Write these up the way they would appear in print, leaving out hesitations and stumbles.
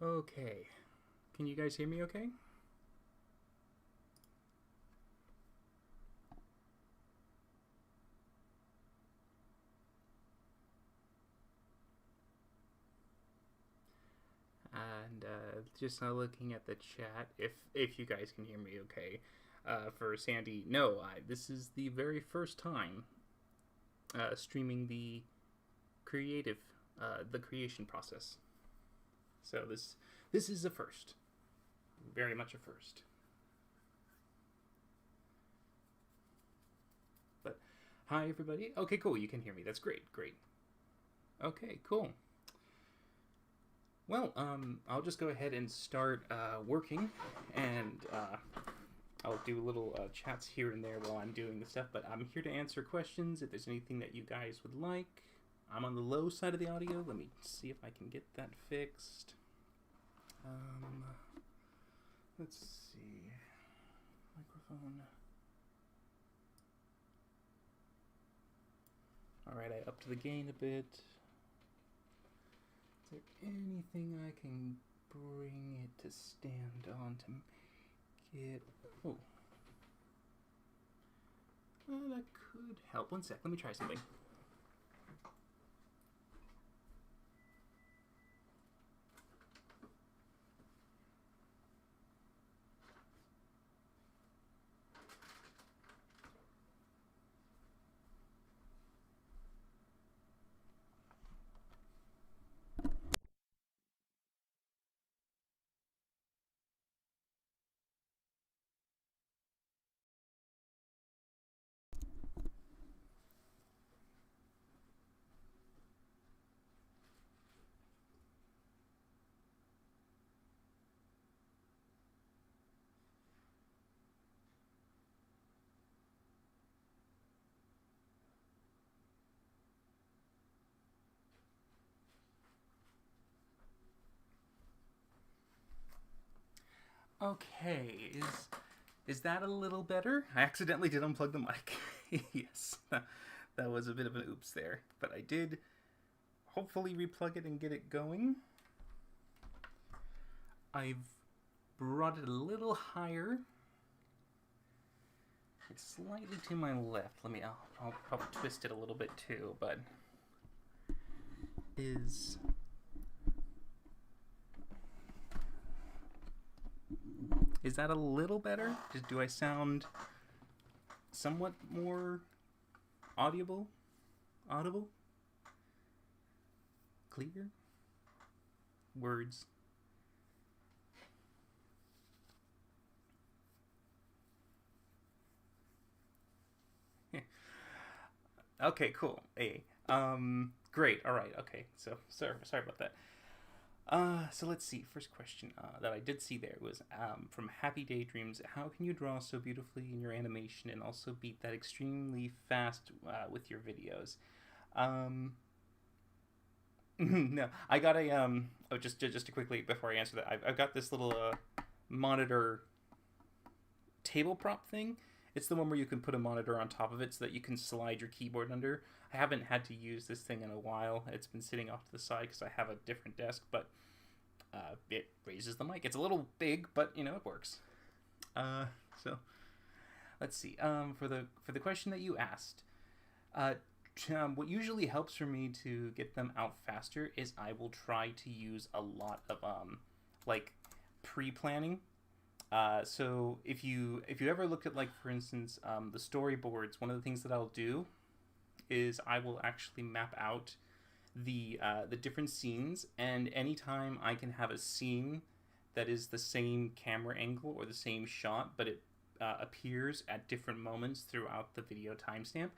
Okay. Can you guys hear me okay? And just looking at the chat, if you guys can hear me okay, for Sandy, no, this is the very first time streaming the creation process. So this is a first, very much a first. But hi everybody. Okay, cool. You can hear me. That's great. Great. Okay, cool. Well, I'll just go ahead and start working, and I'll do little chats here and there while I'm doing the stuff. But I'm here to answer questions if there's anything that you guys would like. I'm on the low side of the audio. Let me see if I can get that fixed. Let's see. Microphone. Alright, I upped the gain a bit. Is there anything I can bring it to stand on to make it... Oh. That could help. One sec, let me try something. Okay, is that a little better? I accidentally did unplug the mic. Yes, that was a bit of an oops there. But I did hopefully replug it and get it going. I've brought it a little higher. It's slightly to my left. I'll probably twist it a little bit too, but Is that a little better? Do I sound somewhat more audible? Clear? Words. Okay, cool. Great. All right. Okay. So sorry about that. So let's see. First question that I did see there was from Happy Daydreams. How can you draw so beautifully in your animation and also beat that extremely fast with your videos? No, I got a just to quickly before I answer that, I've got this little monitor table prop thing. It's the one where you can put a monitor on top of it so that you can slide your keyboard under. I haven't had to use this thing in a while. It's been sitting off to the side because I have a different desk, but it raises the mic. It's a little big, but it works. So let's see. For the question that you asked, what usually helps for me to get them out faster is I will try to use a lot of like pre-planning. So if you ever look at, like, for instance, the storyboards, one of the things that I'll do is I will actually map out the different scenes, and anytime I can have a scene that is the same camera angle or the same shot, but it appears at different moments throughout the video timestamp,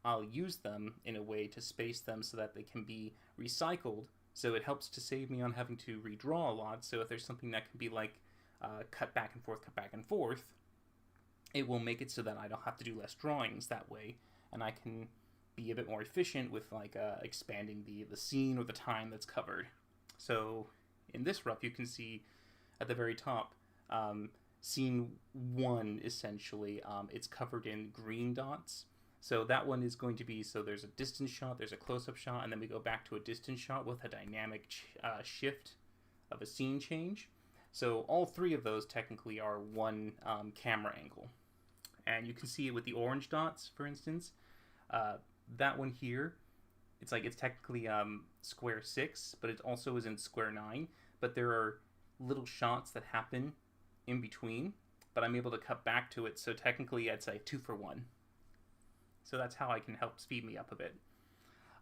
I'll use them in a way to space them so that they can be recycled. So it helps to save me on having to redraw a lot. So if there's something that can be like cut back and forth, it will make it so that I don't have to do less drawings that way, and I can be a bit more efficient with like expanding the scene or the time that's covered. So in this rough, you can see at the very top, scene 1 essentially, it's covered in green dots. So that one is going to be, so there's a distance shot, there's a close-up shot, and then we go back to a distance shot with a dynamic shift of a scene change. So all three of those technically are one camera angle. And you can see it with the orange dots, for instance. Uh, that one here, it's technically square 6, but it also is in square 9. But there are little shots that happen in between, but I'm able to cut back to it, so technically I'd say 2 for 1. So that's how I can help speed me up a bit.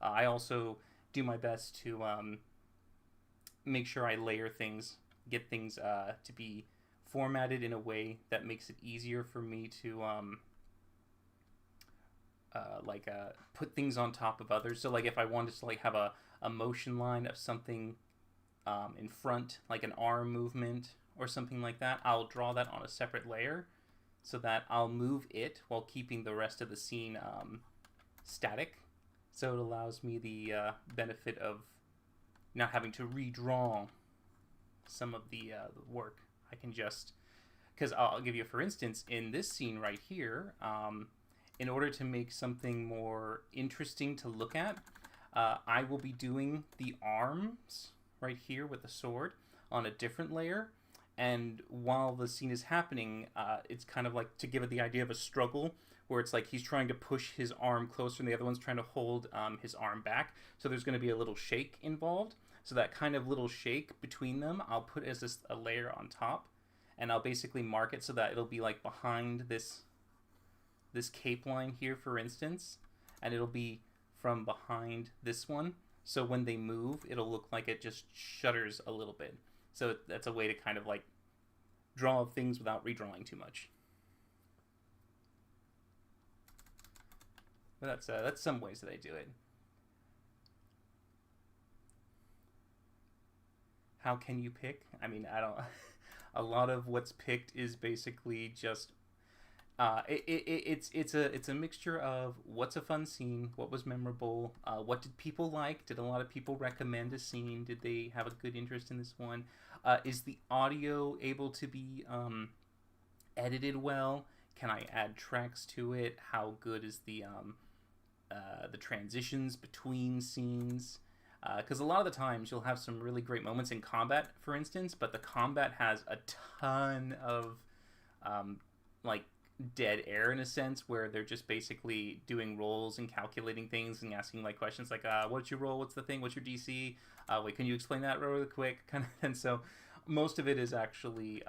I also do my best to make sure I layer things, get things to be formatted in a way that makes it easier for me to put things on top of others. So like if I wanted to like have a motion line of something in front, like an arm movement or something like that, I'll draw that on a separate layer so that I'll move it while keeping the rest of the scene static. So it allows me the benefit of not having to redraw some of the work. I can just, because I'll give you, for instance, in this scene right here, in order to make something more interesting to look at, I will be doing the arms right here with the sword on a different layer. And while the scene is happening, it's kind of like to give it the idea of a struggle, where it's like he's trying to push his arm closer and the other one's trying to hold his arm back. So there's going to be a little shake involved. So that kind of little shake between them, I'll put as a layer on top. And I'll basically mark it so that it'll be like behind this cape line here, for instance. And it'll be from behind this one. So when they move, it'll look like it just shudders a little bit. So that's a way to kind of like draw things without redrawing too much. But that's some ways that I do it. How can you pick? I mean, I don't. A lot of what's picked is basically just. It's a mixture of what's a fun scene, what was memorable, what did people like, did a lot of people recommend a scene, did they have a good interest in this one, is the audio able to be edited well, can I add tracks to it, how good is the transitions between scenes, because a lot of the times you'll have some really great moments in combat, for instance, but the combat has a ton of like dead air in a sense, where they're just basically doing rolls and calculating things and asking like questions like what's your roll, what's the thing, what's your DC, wait, can you explain that really quick, kind of. And so most of it is actually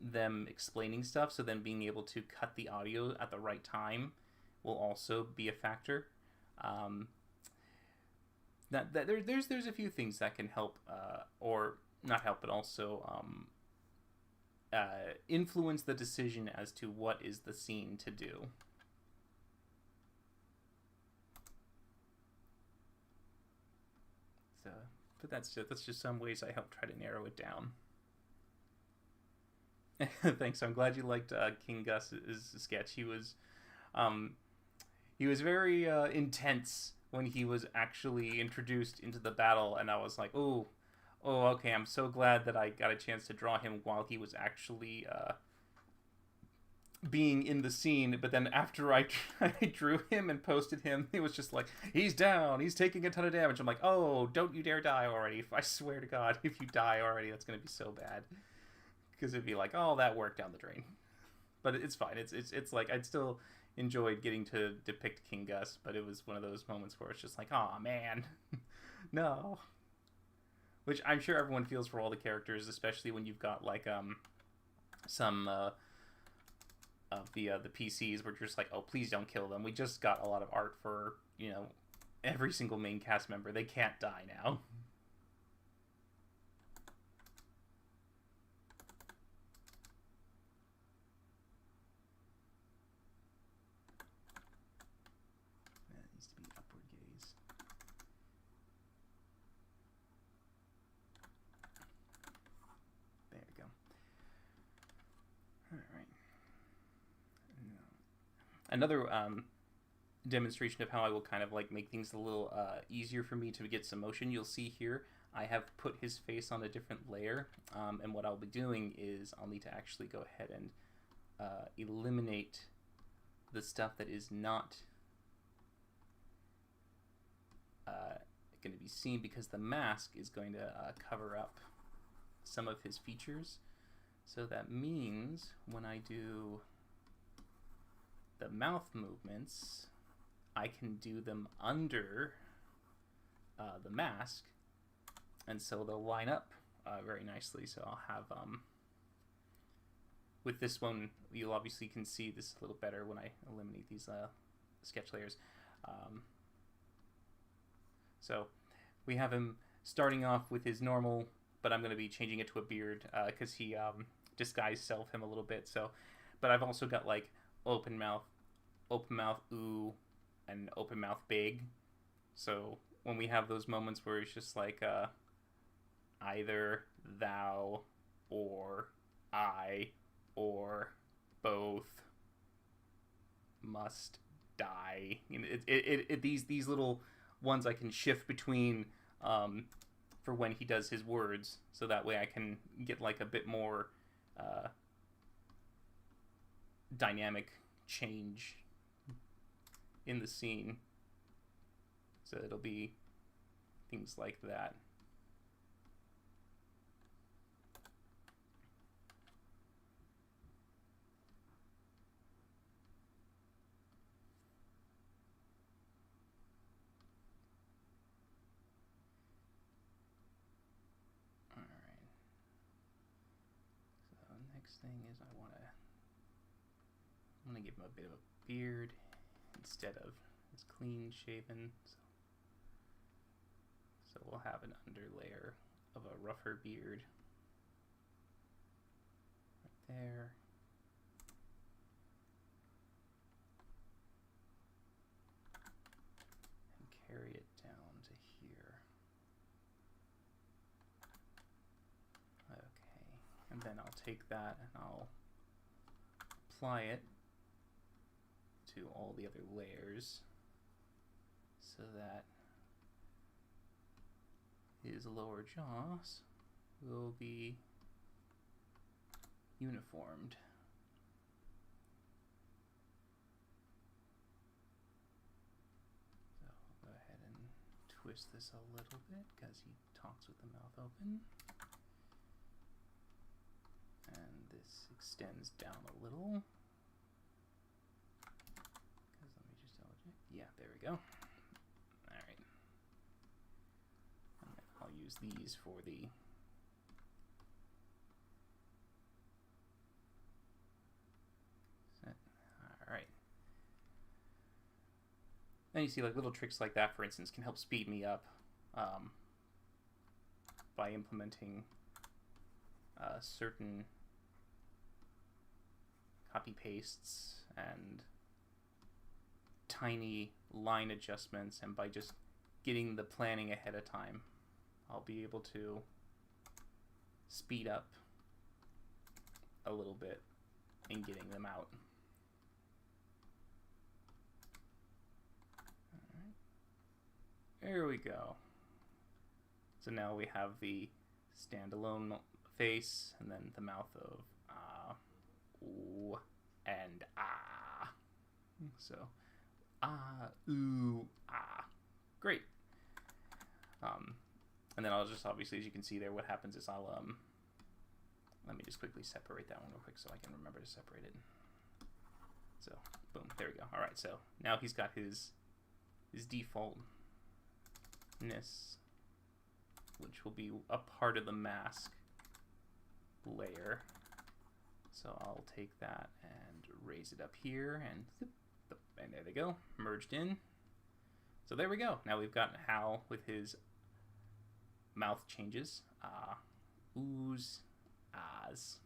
them explaining stuff, so then being able to cut the audio at the right time will also be a factor. There's a few things that can help or not help, but also influence the decision as to what is the scene to do. So, but that's just some ways I help try to narrow it down. Thanks. I'm glad you liked King Gus's sketch. He was very intense when he was actually introduced into the battle, and I was like, oh, okay, I'm so glad that I got a chance to draw him while he was actually being in the scene. But then after I drew him and posted him, it was just like, he's down, he's taking a ton of damage. I'm like, oh, don't you dare die already. I swear to God, if you die already, that's going to be so bad. Because it'd be like, oh, that worked down the drain. But it's fine. It's like, I'd still enjoyed getting to depict King Gus, but it was one of those moments where it's just like, oh man, no. Which I'm sure everyone feels for all the characters, especially when you've got like some of the PCs where you're just like, oh, please don't kill them. We just got a lot of art for, every single main cast member. They can't die now. Another demonstration of how I will kind of like make things a little easier for me to get some motion. You'll see here I have put his face on a different layer, and what I'll be doing is I'll need to actually go ahead and eliminate the stuff that is not going to be seen, because the mask is going to cover up some of his features. So that means when I do the mouth movements, I can do them under the mask, and so they'll line up very nicely. So I'll have with this one, you'll obviously can see this a little better when I eliminate these sketch layers. So we have him starting off with his normal, but I'm going to be changing it to a beard because he disguised self him a little bit. So, but I've also got like open mouth, ooh, and open mouth big. So when we have those moments where it's just like either thou or I or both must die. You know, these little ones I can shift between for when he does his words, so that way I can get like a bit more dynamic change in the scene. So it'll be things like that. Thing is I'm gonna give him a bit of a beard instead of his clean shaven, so we'll have an underlayer of a rougher beard right there. And carry it down to here. And then I'll take that and I'll apply it to all the other layers so that his lower jaws will be uniformed. So I'll go ahead and twist this a little bit because he talks with the mouth open. And this extends down a little. Because let me just double check. Yeah, there we go. Alright. And then I'll use these for the set. Alright. Then you see like little tricks like that, for instance, can help speed me up by implementing certain copy pastes and tiny line adjustments, and by just getting the planning ahead of time, I'll be able to speed up a little bit in getting them out. All right. There we go. So now we have the standalone face, and then the mouth of ooh, and ah. So ooh, great. And then I'll just, obviously, as you can see there, what happens is I'll let me just quickly separate that one real quick so I can remember to separate it. So boom, there we go. All right, so now he's got his defaultness, which will be a part of the mask layer. So I'll take that and raise it up here, and there they go, merged in. So there we go. Now we've got Hal with his mouth changes. Oohs, ahs.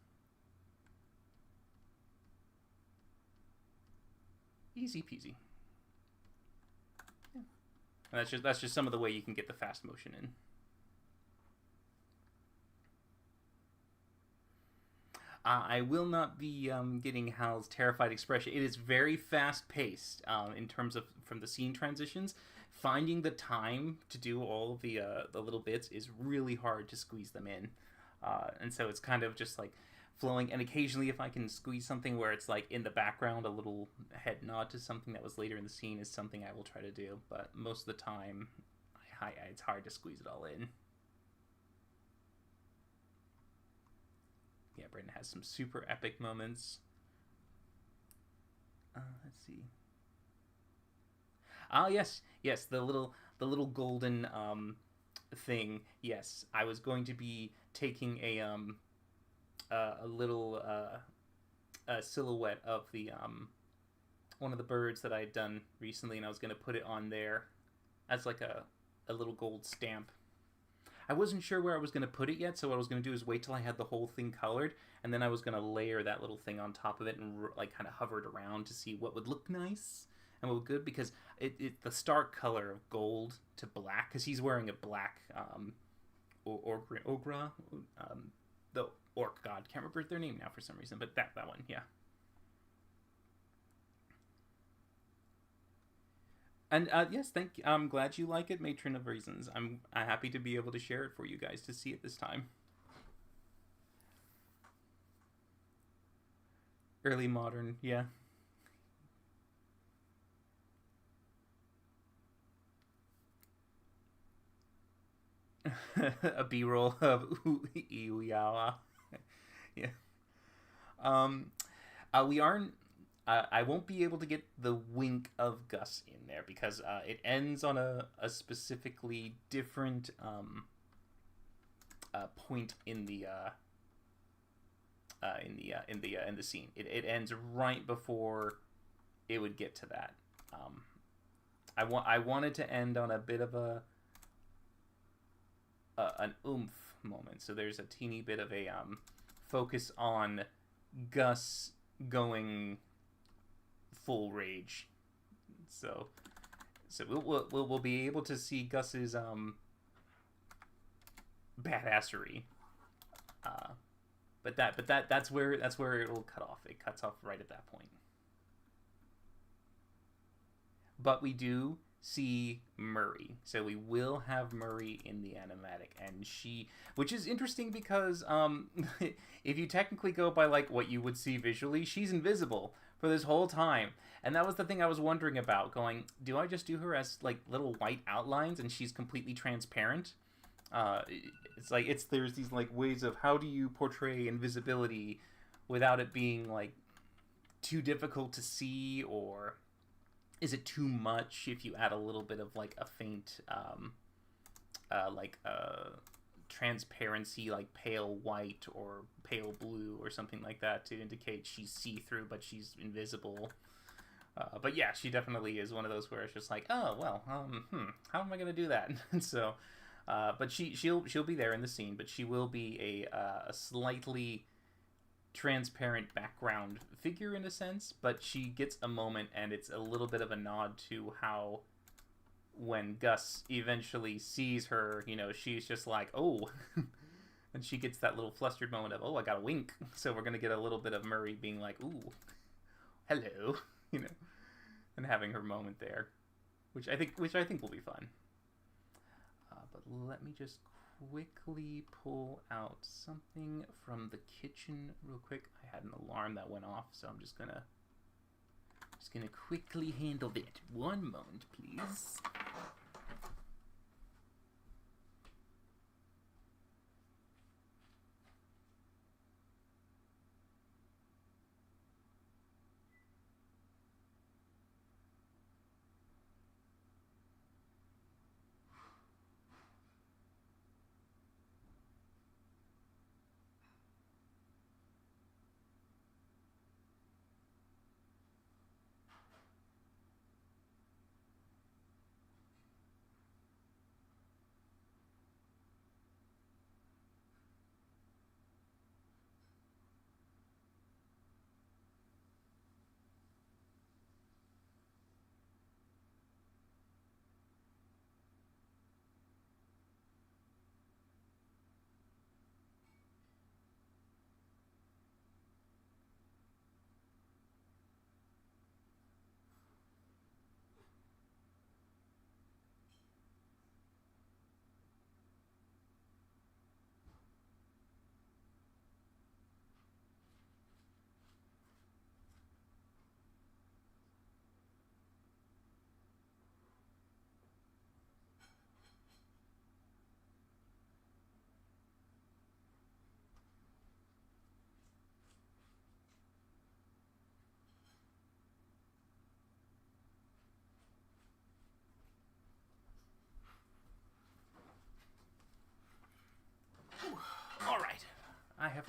Easy peasy. Yeah. And that's just some of the way you can get the fast motion in. I will not be getting Hal's terrified expression. It is very fast-paced in terms of from the scene transitions. Finding the time to do all of the little bits is really hard to squeeze them in. And so it's kind of just like flowing. And occasionally if I can squeeze something where it's like in the background, a little head nod to something that was later in the scene is something I will try to do. But most of the time, it's hard to squeeze it all in. Yeah, Brandon has some super epic moments. Let's see. Ah, yes, yes, the little golden thing. Yes, I was going to be taking a little a silhouette of the one of the birds that I had done recently, and I was going to put it on there as like a little gold stamp. I wasn't sure where I was going to put it yet, so what I was going to do is wait till I had the whole thing colored, and then I was going to layer that little thing on top of it and like kind of hover it around to see what would look nice and what would good, because the stark color of gold to black, because he's wearing a black Ogra, the orc god. Can't remember their name now for some reason, but that one, yeah. And yes, thank you. I'm glad you like it, Matron of Reasons. I'm happy to be able to share it for you guys to see it this time. Early modern, yeah. A B-roll of Iuyawa. Yeah. Um, we aren't. I won't be able to get the wink of Gus in there because it ends on a specifically different point in the scene. It ends right before it would get to that. Um, I wanted to end on a bit of an oomph moment. So there's a teeny bit of a focus on Gus going full rage. So we'll be able to see Gus's badassery. Uh, that's where it'll cut off. It cuts off right at that point. But we do see Murray. So we will have Murray in the animatic, and which is interesting because if you technically go by like what you would see visually, she's invisible for this whole time. And that was the thing I was wondering about, going, do I just do her as like little white outlines and she's completely transparent? Uh, it's like there's these like ways of how do you portray invisibility without it being like too difficult to see, or is it too much if you add a little bit of like a faint like transparency, like pale white or pale blue or something like that, to indicate she's see-through but she's invisible. But yeah, she definitely is one of those where it's just like, oh well, how am I gonna do that? And so, but she'll be there in the scene, but she will be a slightly transparent background figure in a sense, but she gets a moment, and it's a little bit of a nod to how when Gus eventually sees her, she's just like, oh, and she gets that little flustered moment of, oh, I got a wink. So we're gonna get a little bit of Murray being like, ooh, hello, you know, and having her moment there, which I think will be fun. But let me just quickly pull out something from the kitchen real quick. I had an alarm that went off, so I'm just gonna quickly handle it. One moment, please.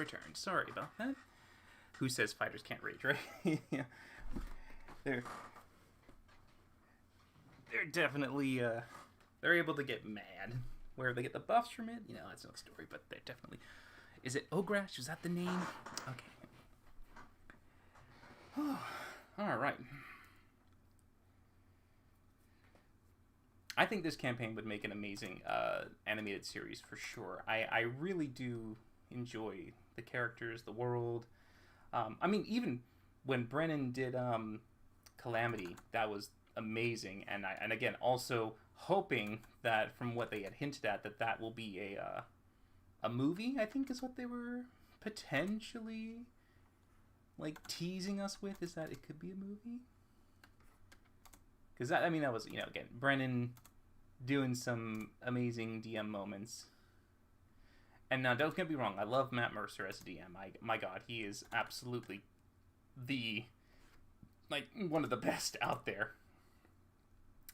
returned. Sorry about that. Who says fighters can't rage, right? Yeah. They're definitely they're able to get mad. Where they get the buffs from it, that's another story. But they're definitely. Is it Ogrash? Is that the name? Okay. All right. I think this campaign would make an amazing animated series for sure. I really do enjoy the characters, the world. I mean, even when Brennan did Calamity, that was amazing. And again, also hoping that from what they had hinted at, that will be a movie, I think is what they were potentially like teasing us with, is that it could be a movie. Because that was, again, Brennan doing some amazing DM moments. And now, don't get me wrong, I love Matt Mercer as a DM. My God, he is absolutely one of the best out there.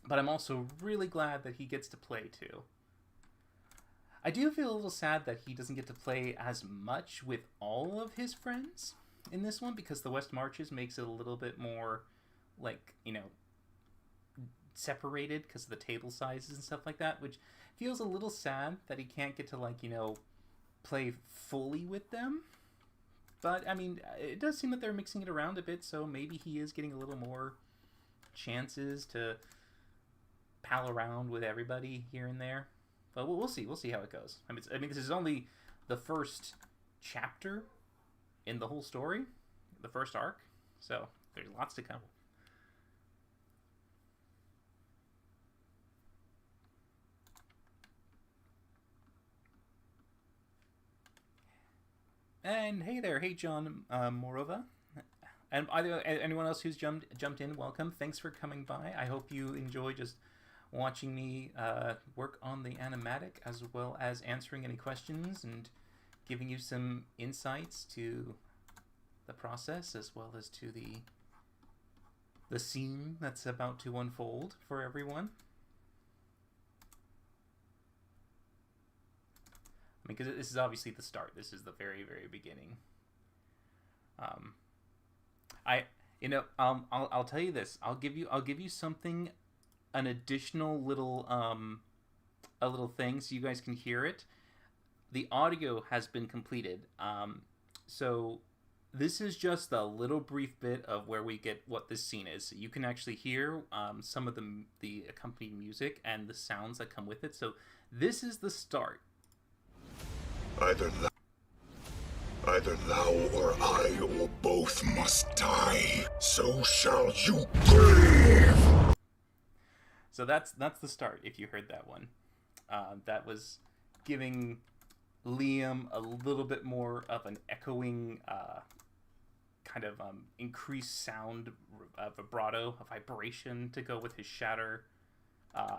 But I'm also really glad that he gets to play too. I do feel a little sad that he doesn't get to play as much with all of his friends in this one, because the West Marches makes it a little bit more, separated because of the table sizes and stuff like that, which feels a little sad that he can't get to, play fully with them. But, I mean, it does seem that they're mixing it around a bit, so maybe he is getting a little more chances to pal around with everybody here and there. But we'll see. We'll see how it goes. I mean, this is only the first chapter in the whole story, the first arc, so there's lots to come. And hey there, hey John Morova. And anyone else who's jumped in, welcome. Thanks for coming by. I hope you enjoy just watching me work on the animatic, as well as answering any questions and giving you some insights to the process, as well as to the scene that's about to unfold for everyone. I mean, because this is obviously the start. This is the very, very beginning. I'll tell you this. I'll give you something, an additional little a little thing, so you guys can hear it. The audio has been completed. So this is just a little brief bit of where we get what this scene is. So you can actually hear some of the accompanying music and the sounds that come with it. So this is the start. Either thou or I or both must die. So shall you grieve. So that's the start. If you heard that one, that was giving Liam a little bit more of an echoing, kind of increased sound, vibrato, a vibration to go with his shatter,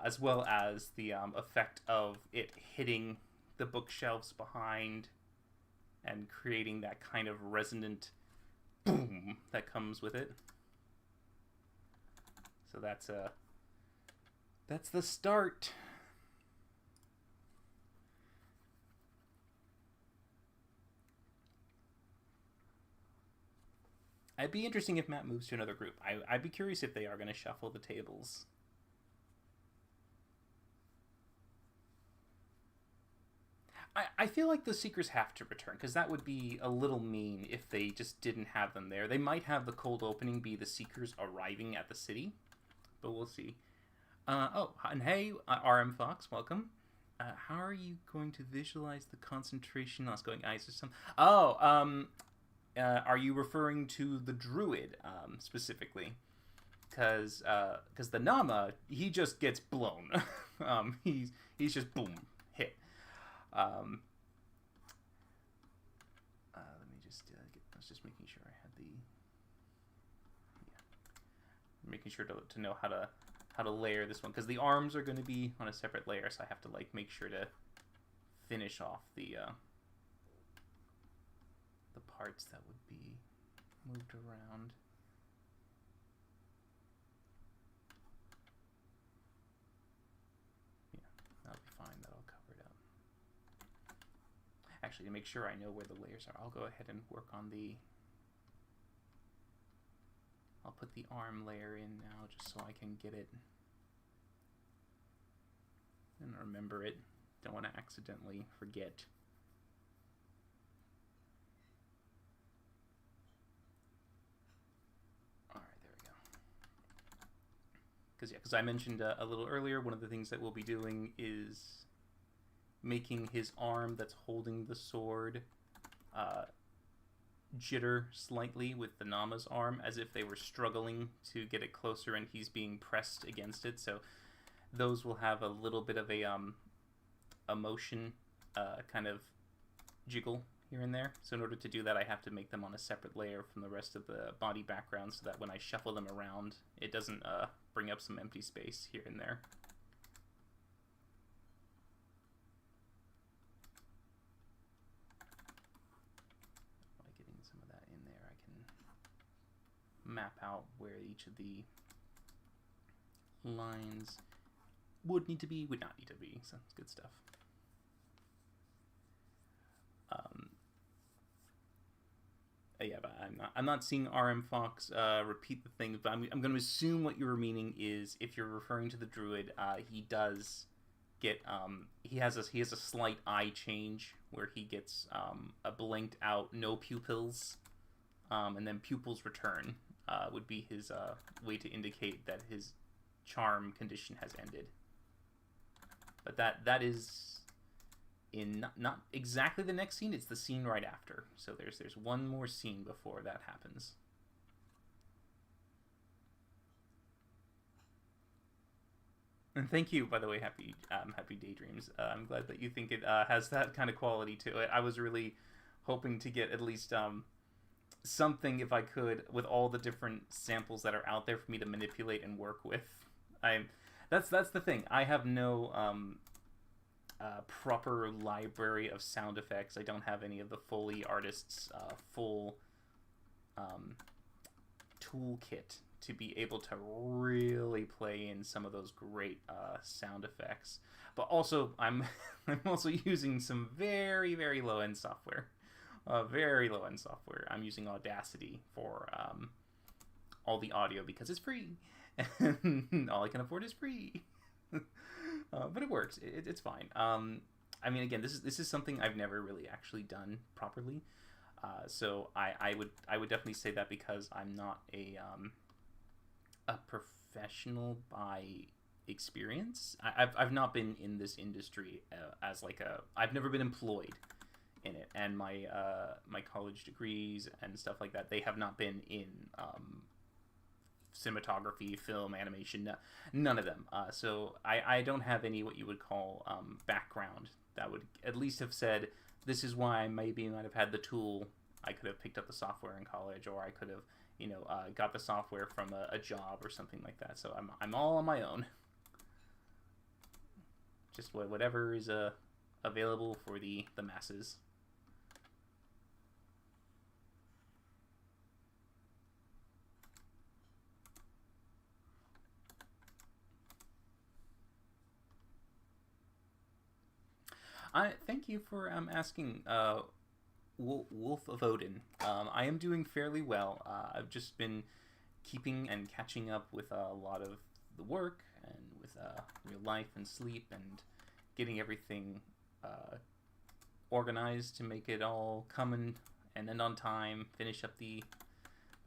as well as the effect of it hitting the bookshelves behind and creating that kind of resonant boom that comes with it. So that's the start. I'd be interesting if Matt moves to another group. I'd be curious if they are going to shuffle the tables. I feel like the Seekers have to return, because that would be a little mean if they just didn't have them there. They might have the cold opening be the Seekers arriving at the city, but we'll see. And hey, RM Fox, welcome. How are you going to visualize the concentration loss going ice or something? Are you referring to the Druid specifically? Because the Nama, he just gets blown. He's just boom, hit. Let me just I was just making sure I had making sure to know how to layer this one, because the arms are going to be on a separate layer, so I have to make sure to finish off the parts that would be moved around. Yeah, that'll be fine. That'll cover it up. Actually, to make sure I know where the layers are, I'll go ahead and work on the... I'll put the arm layer in now just so I can get it and remember it. Don't want to accidentally forget. Alright, there we go. Because I mentioned a little earlier, one of the things that we'll be doing is making his arm that's holding the sword jitter slightly with the Nama's arm, as if they were struggling to get it closer and he's being pressed against it. So those will have a little bit of a motion kind of jiggle here and there. So in order to do that, I have to make them on a separate layer from the rest of the body background so that when I shuffle them around, it doesn't bring up some empty space here and there. By getting some of that in there, I can map out where each of the lines would need to be, would not need to be. So it's good stuff. Yeah, but I'm not seeing RM Fox repeat the thing, but I'm going to assume what you were meaning is if you're referring to the druid, he does get he has a slight eye change where he gets a blinked out no pupils, and then pupils return would be his way to indicate that his charm condition has ended. But that is in not exactly the next scene, it's the scene right after. So there's one more scene before that happens. And thank you, by the way, Happy Daydreams. I'm glad that you think it has that kind of quality to it. I was really hoping to get at least something, if I could, with all the different samples that are out there for me to manipulate and work with. That's the thing. I have no proper library of sound effects. I don't have any of the Foley artists' full toolkit to be able to really play in some of those great sound effects. But also, I'm also using some very, very low-end software. Very low-end software. I'm using Audacity for all the audio because it's free. All I can afford is free. But it works. It's fine. I mean, again, this is something I've never really actually done properly. So I would definitely say that because I'm not a professional by experience. I've not been in this industry as like I've never been employed in it, and my my college degrees and stuff like that, they have not been in cinematography, film, animation, none of them. So I don't have any what you would call background that would at least have said this is why I might have had the tool. I could have picked up the software in college, or I could have got the software from a job or something like that. So I'm all on my own. Just whatever is available for the masses. Thank you for asking, Wolf of Odin. I am doing fairly well. I've just been keeping and catching up with a lot of the work and with real life and sleep and getting everything organized to make it all come and end on time. Finish up the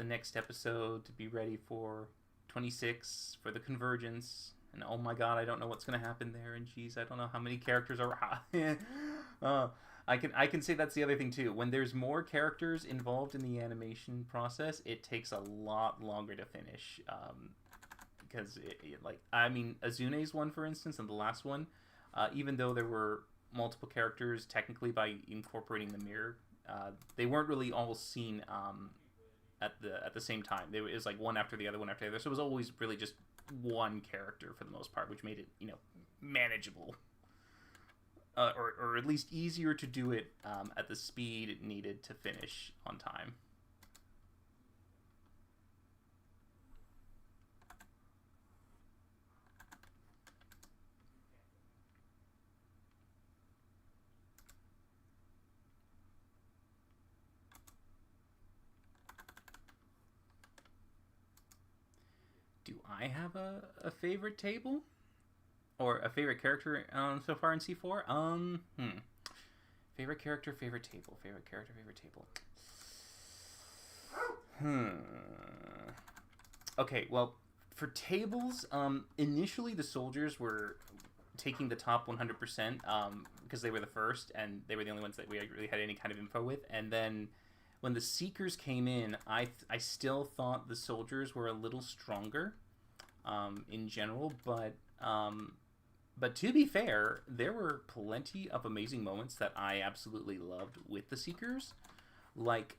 next episode to be ready for 26 for the Convergence. And oh my god, I don't know what's going to happen there. And geez, I don't know how many characters are... I can say that's the other thing too. When there's more characters involved in the animation process, it takes a lot longer to finish. Because, Azune's one, for instance, and the last one, even though there were multiple characters, technically by incorporating the mirror, they weren't really all seen at the same time. It was like one after the other, one after the other. So it was always really just one character for the most part, which made it, manageable. Or at least easier to do it at the speed needed to finish on time. Do I have a favorite table or a favorite character so far in C4? Favorite character, favorite table, favorite character, favorite table. Okay, well, for tables, initially the soldiers were taking the top 100% because they were the first and they were the only ones that we really had any kind of info with. And then when the Seekers came in, I still thought the soldiers were a little stronger in general, but to be fair, there were plenty of amazing moments that I absolutely loved with the Seekers, like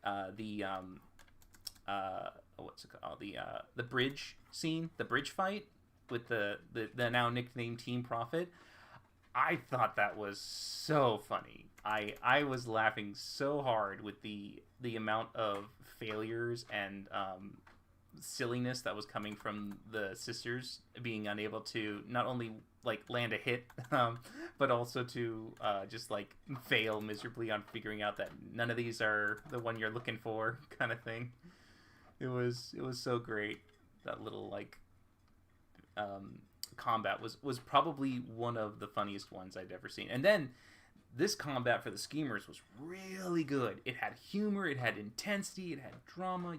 what's it called? The bridge scene, the bridge fight with the now nicknamed Team Prophet. I thought that was so funny. I was laughing so hard with the amount of failures and silliness that was coming from the sisters being unable to not only like land a hit, but also to just like fail miserably on figuring out that none of these are the one you're looking for, kind of thing. It was so great. That little like combat was probably one of the funniest ones I'd ever seen. And then this combat for the Schemers was really good. It had humor, it had intensity, it had drama.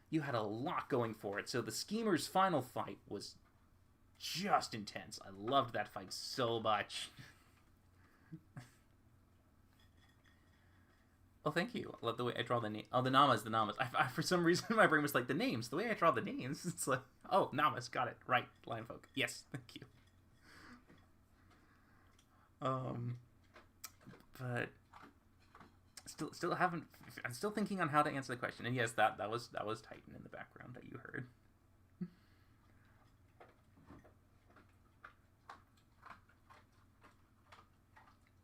You had a lot going for it. So the Schemers' final fight was just intense. I loved that fight so much. Oh, thank you. I love the way I draw the name. Oh, the Namas. I, for some reason, my brain was like, the names. The way I draw the names. It's like, oh, Namas. Got it. Right. Lion folk. Yes. Thank you. But still haven't. I'm still thinking on how to answer the question. And yes, that was Titan in the background that you heard.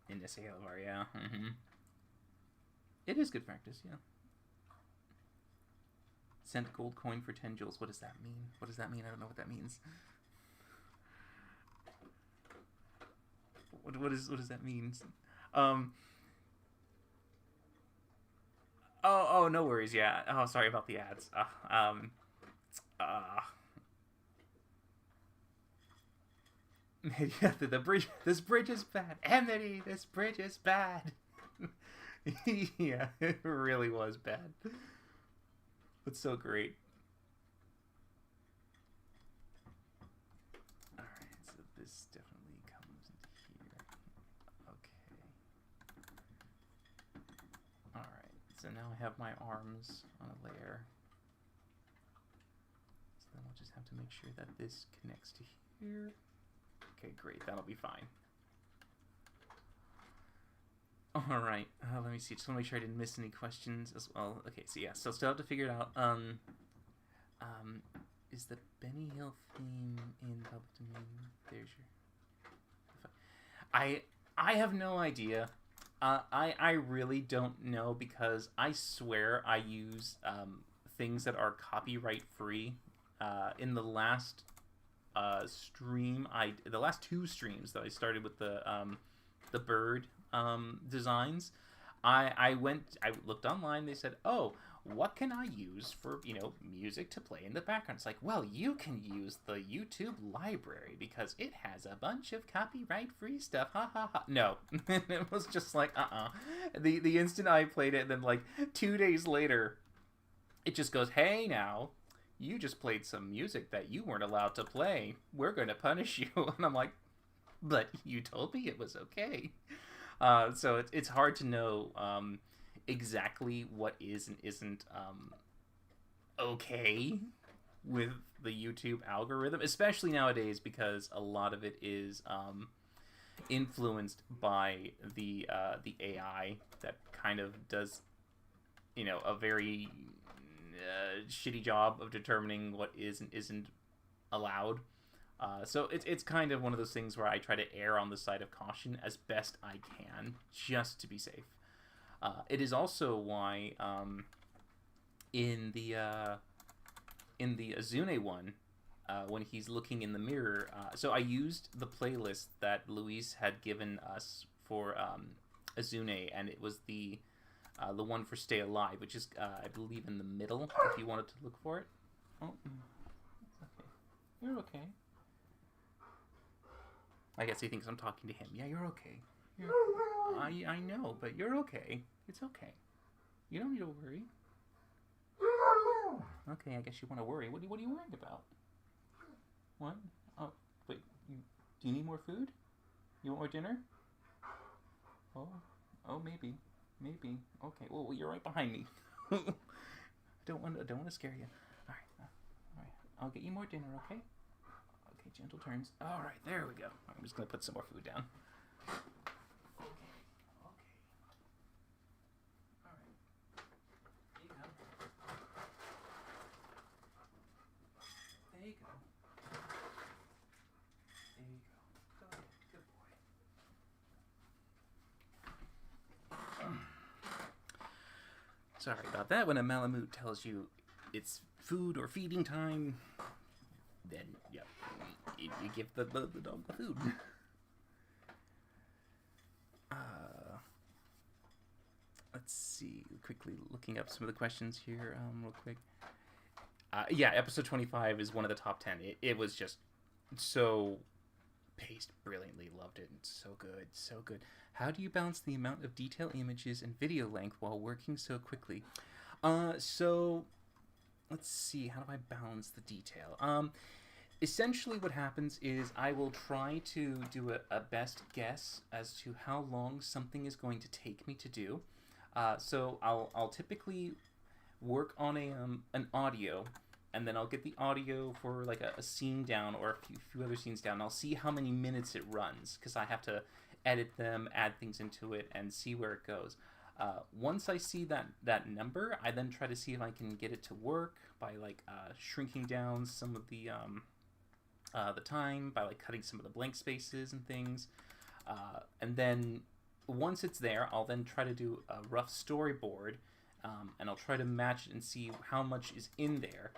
In this ALR, yeah. Mm-hmm. It is good practice, yeah. Sent gold coin for 10 joules. What does that mean? What does that mean? I don't know what that means. What does that mean? Oh, no worries, yeah. Oh, sorry about the ads. Yeah, the bridge. This bridge is bad. Amity, this bridge is bad. Yeah, it really was bad. But so great. Alright, so this definitely comes into here. Okay. Alright, so now I have my arms on a layer. So then we'll just have to make sure that this connects to here. Okay, great, that'll be fine. Alright, let me see. Just want to make sure I didn't miss any questions as well. Okay, so yeah, so still have to figure it out. Is the Benny Hill theme in public domain? There's your... I have no idea. I really don't know because I swear I use things that are copyright free. In the last stream, the last two streams that I started with the bird designs, I looked online. They said, oh, what can I use for music to play in the background? It's like, well, you can use the YouTube library because it has a bunch of copyright free stuff. Ha ha ha. No. It was just like the instant I played it, then like 2 days later it just goes, hey, now you just played some music that you weren't allowed to play. We're going to punish you. And I'm like, but you told me it was okay. So it's hard to know exactly what is and isn't okay with the YouTube algorithm, especially nowadays because a lot of it is influenced by the AI that kind of does a very shitty job of determining what is and isn't allowed. So it's kind of one of those things where I try to err on the side of caution as best I can, just to be safe. It is also why in the Azune one, when he's looking in the mirror, so I used the playlist that Luis had given us for Azune, and it was the one for Stay Alive, which is I believe in the middle. If you wanted to look for it. Oh. You're okay. I guess he thinks I'm talking to him. Yeah, you're okay. I know, but you're okay. It's okay. You don't need to worry. Okay, I guess you want to worry. What are you worried about? What? Oh, wait. Do you need more food? You want more dinner? Oh, maybe. Okay. Well, you're right behind me. don't want to scare you. All right. I'll get you more dinner, okay? Okay, gentle turns. All right, there we go. I'm just gonna put some more food down. Okay. All right. There you go. There you go. Go ahead. Good boy. Sorry about that. When a Malamute tells you it's food or feeding time, then yeah, you give the dog the food. Let's see. Quickly looking up some of the questions here, real quick. Yeah, episode 25 is one of the top 10. It was just so paced brilliantly. Loved it. It's so good. How do you balance the amount of detail, images, and video length while working so quickly? So let's see. How do I balance the detail? Essentially what happens is I will try to do a best guess as to how long something is going to take me to do. So I'll typically work on an audio, and then I'll get the audio for like a scene down or a few other scenes down. I'll see how many minutes it runs because I have to edit them, add things into it, and see where it goes. Once I see that number, I then try to see if I can get it to work by like shrinking down some of the time, by like cutting some of the blank spaces and things, and then once it's there, I'll then try to do a rough storyboard, and I'll try to match it and see how much is in there.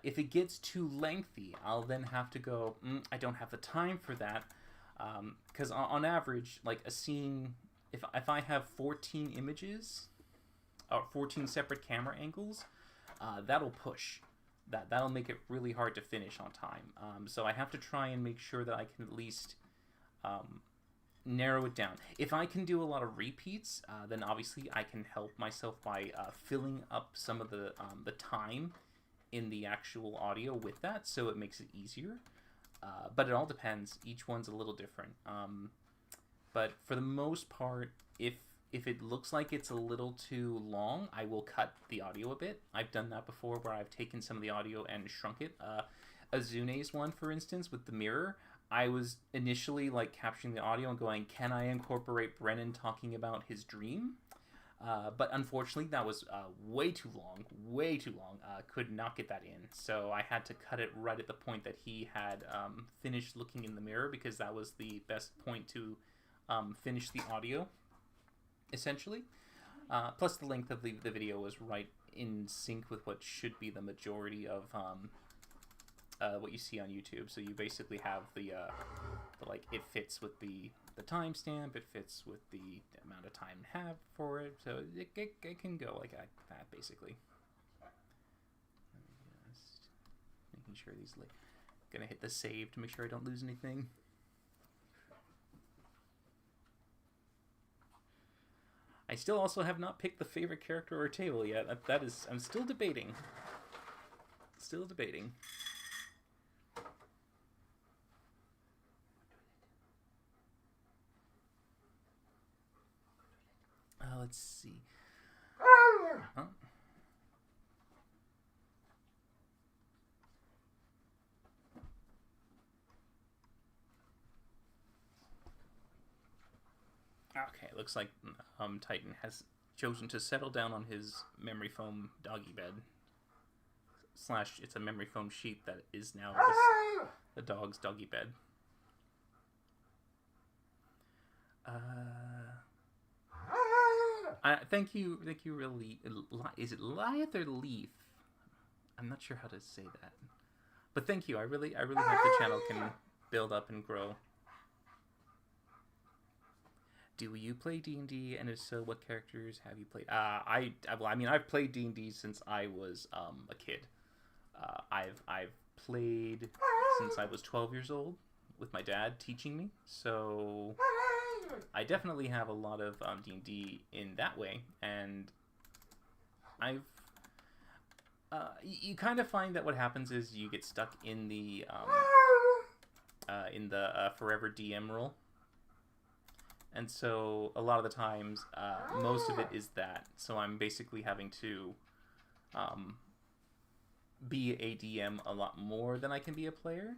If it gets too lengthy, I'll then have to go, I don't have the time for that, because on average, like a scene, if I have 14 images, or 14 separate camera angles, that'll push. That'll make it really hard to finish on time. So I have to try and make sure that I can at least narrow it down. If I can do a lot of repeats, then obviously I can help myself by filling up some of the time in the actual audio with that, so it makes it easier. But it all depends. Each one's a little different. But for the most part, if it looks like it's a little too long, I will cut the audio a bit. I've done that before where I've taken some of the audio and shrunk it. Azune's one, for instance, with the mirror, I was initially like capturing the audio and going, can I incorporate Brennan talking about his dream? But unfortunately, that was way too long. Could not get that in. So I had to cut it right at the point that he had finished looking in the mirror, because that was the best point to finish the audio, essentially. Plus the length of the video was right in sync with what should be the majority of what you see on YouTube. So you basically have the like, it fits with the timestamp, it fits with the amount of time I have for it, so it can go like that, basically. Just making sure these, like, gonna hit the save to make sure I don't lose anything. I still also have not picked the favorite character or table yet. That is, I'm still debating. Let's see. Oh. Okay, looks like Titan has chosen to settle down on his memory foam doggy bed. / it's a memory foam sheet that is now the dog's doggy bed. Thank you, really. Is it Liath or Leaf? I'm not sure how to say that. But thank you. I really hope the channel can build up and grow. Do you play D&D, and if so, what characters have you played? I've played D&D since I was a kid. I've played since I was 12 years old with my dad teaching me. So I definitely have a lot of D&D in that way, and I've you kind of find that what happens is you get stuck in the forever DM role, and so a lot of the times, most of it is that. So I'm basically having to be a DM a lot more than I can be a player.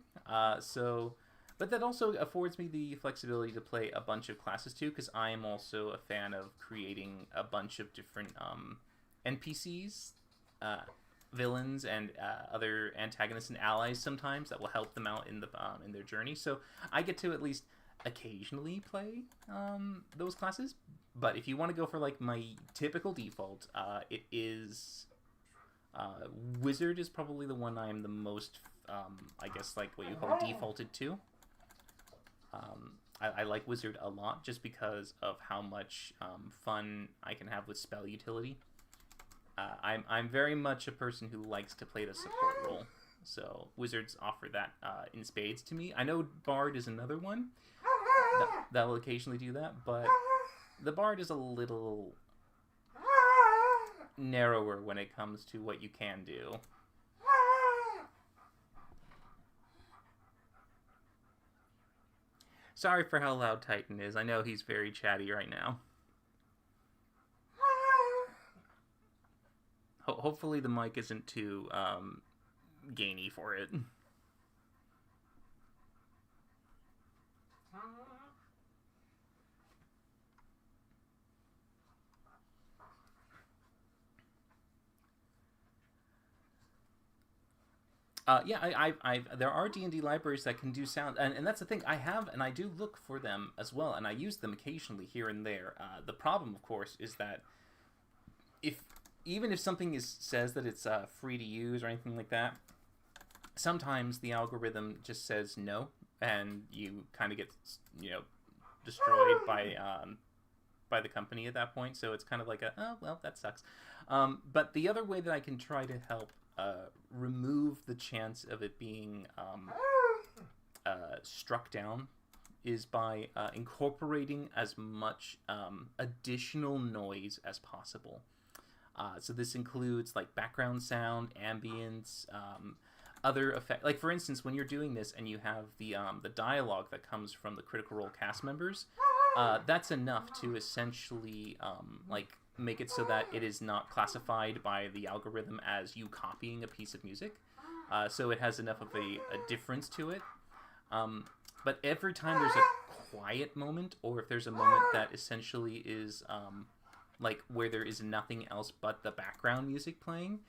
But that also affords me the flexibility to play a bunch of classes too, because I am also a fan of creating a bunch of different NPCs, villains, and other antagonists and allies sometimes that will help them out in their journey. So I get to at least occasionally play those classes. But if you want to go for like my typical default, it is Wizard is probably the one I'm the most, I guess, like what you call defaulted to. I like Wizard a lot just because of how much fun I can have with spell utility. I'm very much a person who likes to play the support role, so Wizards offer that in spades to me. I know Bard is another one that will occasionally do that, but the Bard is a little narrower when it comes to what you can do. Sorry for how loud Titan is. I know he's very chatty right now. Hopefully the mic isn't too gainy for it. There are D&D libraries that can do sound, and that's the thing. I have, and I do look for them as well, and I use them occasionally here and there. The problem, of course, is that even if something says that it's free to use or anything like that, sometimes the algorithm just says no, and you kind of get destroyed by the company at that point. So it's kind of like oh well, that sucks. But the other way that I can try to help remove the chance of it being struck down is by incorporating as much additional noise as possible. So this includes like background sound, ambience, other effects. Like for instance, when you're doing this and you have the dialogue that comes from the Critical Role cast members, that's enough to essentially make it so that it is not classified by the algorithm as you copying a piece of music. So it has enough of a difference to it. But every time there's a quiet moment, or if there's a moment that essentially is like where there is nothing else but the background music playing,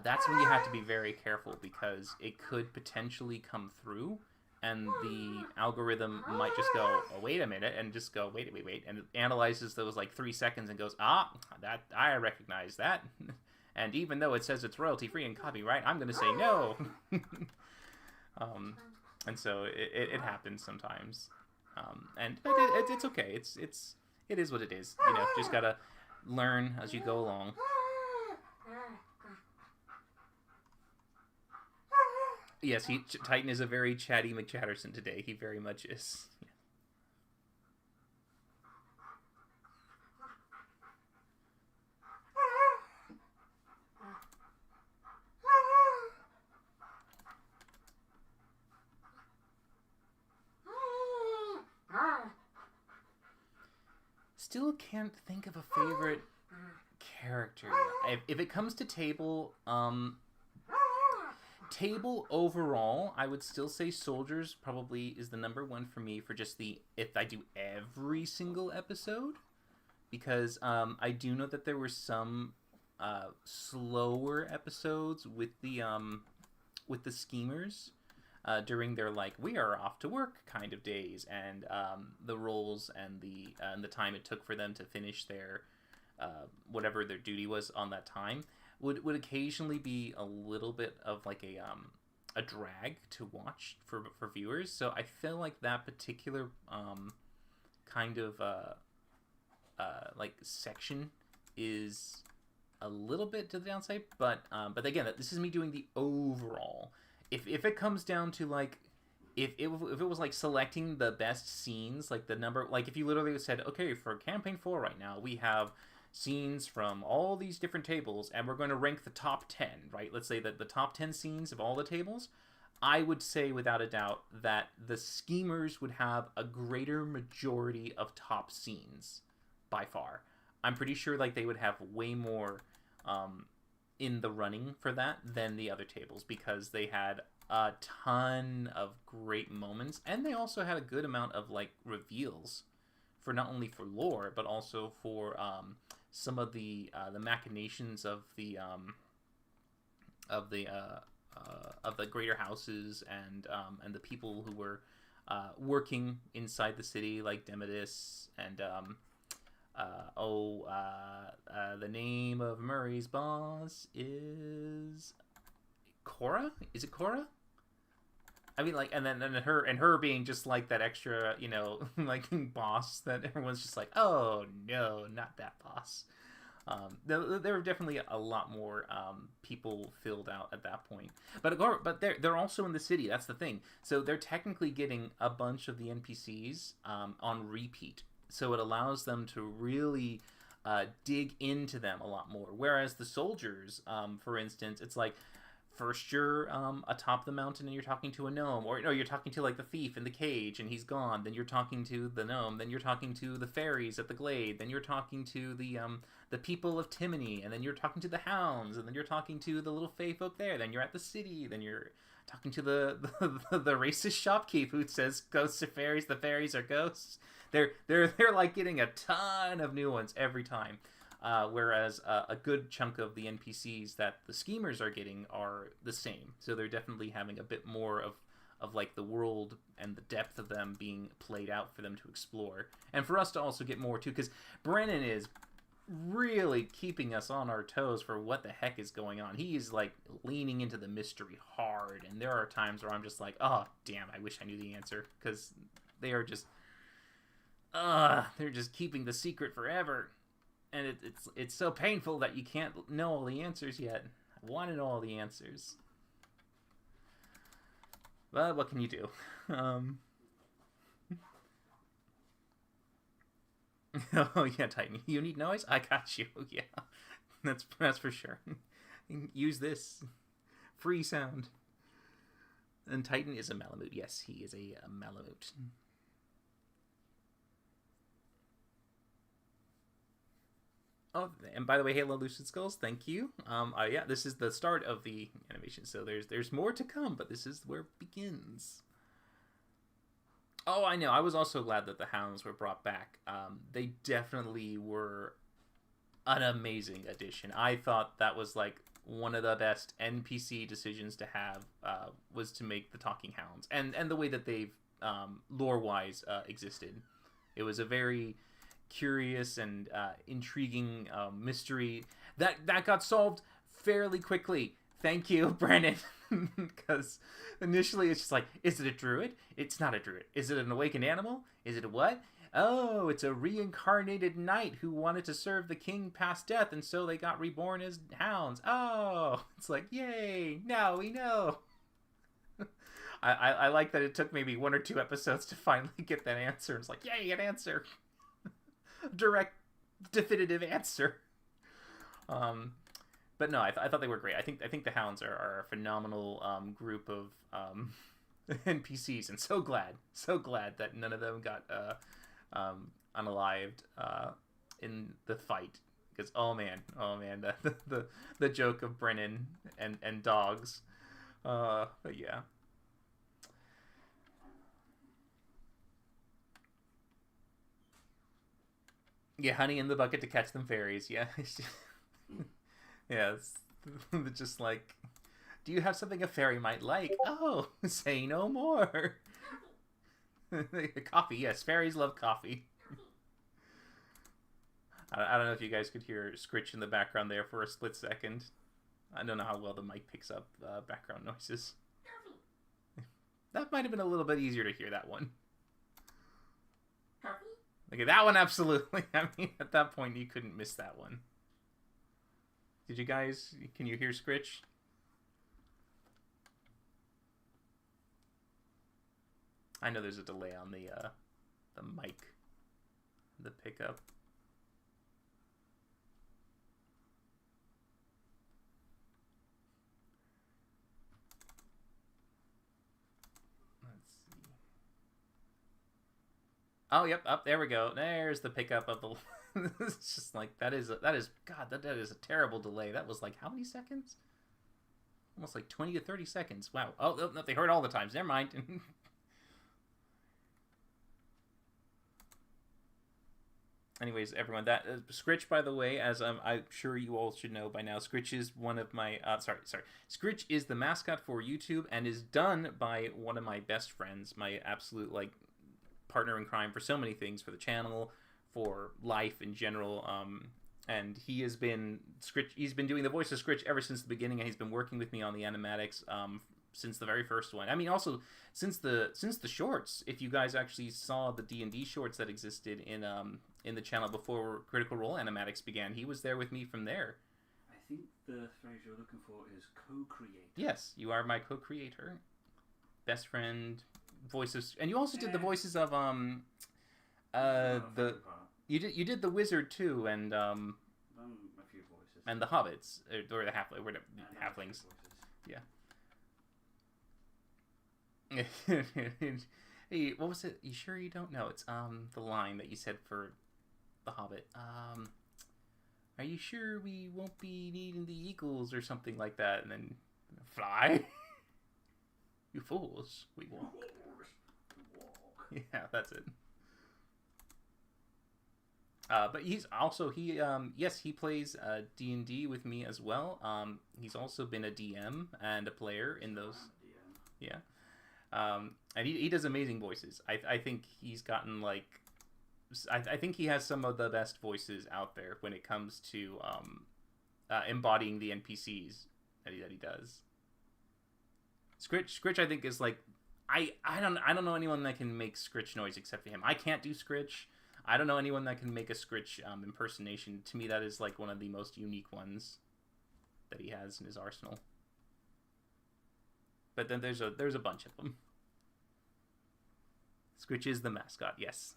that's when you have to be very careful, because it could potentially come through and the algorithm might just go, oh, wait a minute, and just go, wait, and it analyzes those like 3 seconds and goes, that I recognize that. And even though it says it's royalty free and copyright, I'm going to say no. And so it happens sometimes. But it's okay. It is what it is. Just gotta learn as you go along. Yes, Titan is a very chatty McChatterson today. He very much is. Yeah. Still can't think of a favorite character. If it comes to table, table overall, I would still say Soldiers probably is the number one for me for just if I do every single episode, because I do know that there were some slower episodes with the schemers during their we are off to work kind of days, and the roles and the time it took for them to finish their whatever their duty was on that time would occasionally be a little bit of like a drag to watch for viewers. So I feel like that particular kind of section is a little bit to the downside, but again, this is me doing the overall. if it comes down to like if it was like selecting the best scenes, like the number, like if you literally said, okay, for campaign 4 right now, we have scenes from all these different tables, and we're going to rank the top 10, right? Let's say that the top 10 scenes of all the tables, I would say without a doubt that the schemers would have a greater majority of top scenes by far. I'm pretty sure like they would have way more in the running for that than the other tables because they had a ton of great moments, and they also had a good amount of like reveals for not only for lore but also for some of the machinations of the of the greater houses and the people who were working inside the city, like Demodus and the name of Murray's boss is Cora. Is it Cora? I mean, like, and then her being just like that extra, you know, like boss that everyone's just like, oh no, not that boss. There were definitely a lot more people filled out at that point, but they're also in the city. That's the thing. So they're technically getting a bunch of the NPCs on repeat. So it allows them to really dig into them a lot more. Whereas the soldiers, for instance, it's like first you're atop the mountain and you're talking to a gnome, or no, you're talking to like the thief in the cage and he's gone. Then you're talking to the gnome. Then you're talking to the fairies at the glade. Then you're talking to the people of Timony, and then you're talking to the hounds, and then you're talking to the little fae folk there. Then you're at the city. Then you're talking to the racist shopkeep who says ghosts are fairies. The fairies are ghosts. They're like getting a ton of new ones every time. Whereas a good chunk of the NPCs that the schemers are getting are the same. So they're definitely having a bit more of like the world and the depth of them being played out for them to explore. And for us to also get more too, because Brennan is really keeping us on our toes for what the heck is going on. He is like leaning into the mystery hard. And there are times where I'm just like, oh, damn, I wish I knew the answer. Because they are just, they're just keeping the secret forever. And it's so painful that you can't know all the answers yet. I want to know all the answers. But what can you do? Oh yeah, Titan. You need noise? I got you. Yeah, that's for sure. Use this free sound. And Titan is a Malamute. Yes, he is a Malamute. Oh, and by the way, Halo Lucid Skulls, thank you. Yeah, this is the start of the animation, so there's more to come, but this is where it begins. Oh, I know. I was also glad that the Hounds were brought back. They definitely were an amazing addition. I thought that was like one of the best NPC decisions to have was to make the Talking Hounds, and the way that they've lore-wise existed. It was a very curious and intriguing mystery that got solved fairly quickly. Thank you, Brandon. Because initially it's just like, is it a druid? It's not a druid. Is it an awakened animal? Is it a what? Oh, it's a reincarnated knight who wanted to serve the king past death, and so they got reborn as hounds. Oh, it's like, yay, now we know. I like that it took maybe 1 or 2 episodes to finally get that answer. It's like, yay, an answer. Direct, definitive answer. But no, I thought they were great. I think the Hounds are a phenomenal group of NPCs, and so glad that none of them got unalived in the fight. Because oh man, the joke of Brennan and dogs. But yeah. Yeah, honey in the bucket to catch them fairies. Yeah. Yeah, it's just like, do you have something a fairy might like? Oh, say no more. Coffee, yes, fairies love coffee. I don't know if you guys could hear Scritch in the background there for a split second. I don't know how well the mic picks up background noises. That might have been a little bit easier to hear, that one. Okay, that one absolutely. I mean, at that point, you couldn't miss that one. Did you guys? Can you hear Scritch? I know there's a delay on the mic, the pickup. Let's see. Oh, yep, up there we go. There's the pickup of the. It's just like that is God, that is a terrible delay. That was like how many seconds? Almost like 20 to 30 seconds. Wow. Oh, no, they heard all the times. Never mind. Anyways, everyone, that Scritch, by the way, as I'm sure you all should know by now, Scritch is one of my Scritch is the mascot for YouTube and is done by one of my best friends, my absolute like partner in crime for so many things, for the channel, for life in general. And he has been Scritch. He's been doing the voice of Scritch ever since the beginning, and he's been working with me on the animatics since the very first one. I mean, also since the shorts. If you guys actually saw the D&D shorts that existed in the channel before Critical Role animatics began, he was there with me from there. I think the phrase you're looking for is co-creator. Yes, you are my co-creator, best friend, voices, and you also did the voices of You did the wizard too, and a few voices, and the hobbits or the halflings. Yeah. Hey, what was it? You sure you don't know? It's the line that you said for the Hobbit. Are you sure we won't be needing the eagles or something like that? And then fly. You fools, we walk. Yeah, that's it. But he's also he plays D&D with me as well. He's also been a DM and a player in those. Yeah. And he does amazing voices. I think he's gotten like I think he has some of the best voices out there when it comes to embodying the NPCs that he does. Scritch I think is like I don't know anyone that can make Scritch noise except for him. I can't do Scritch. I don't know anyone that can make a Scritch impersonation. To me, that is like one of the most unique ones that he has in his arsenal. But then there's a bunch of them. Scritch is the mascot, yes.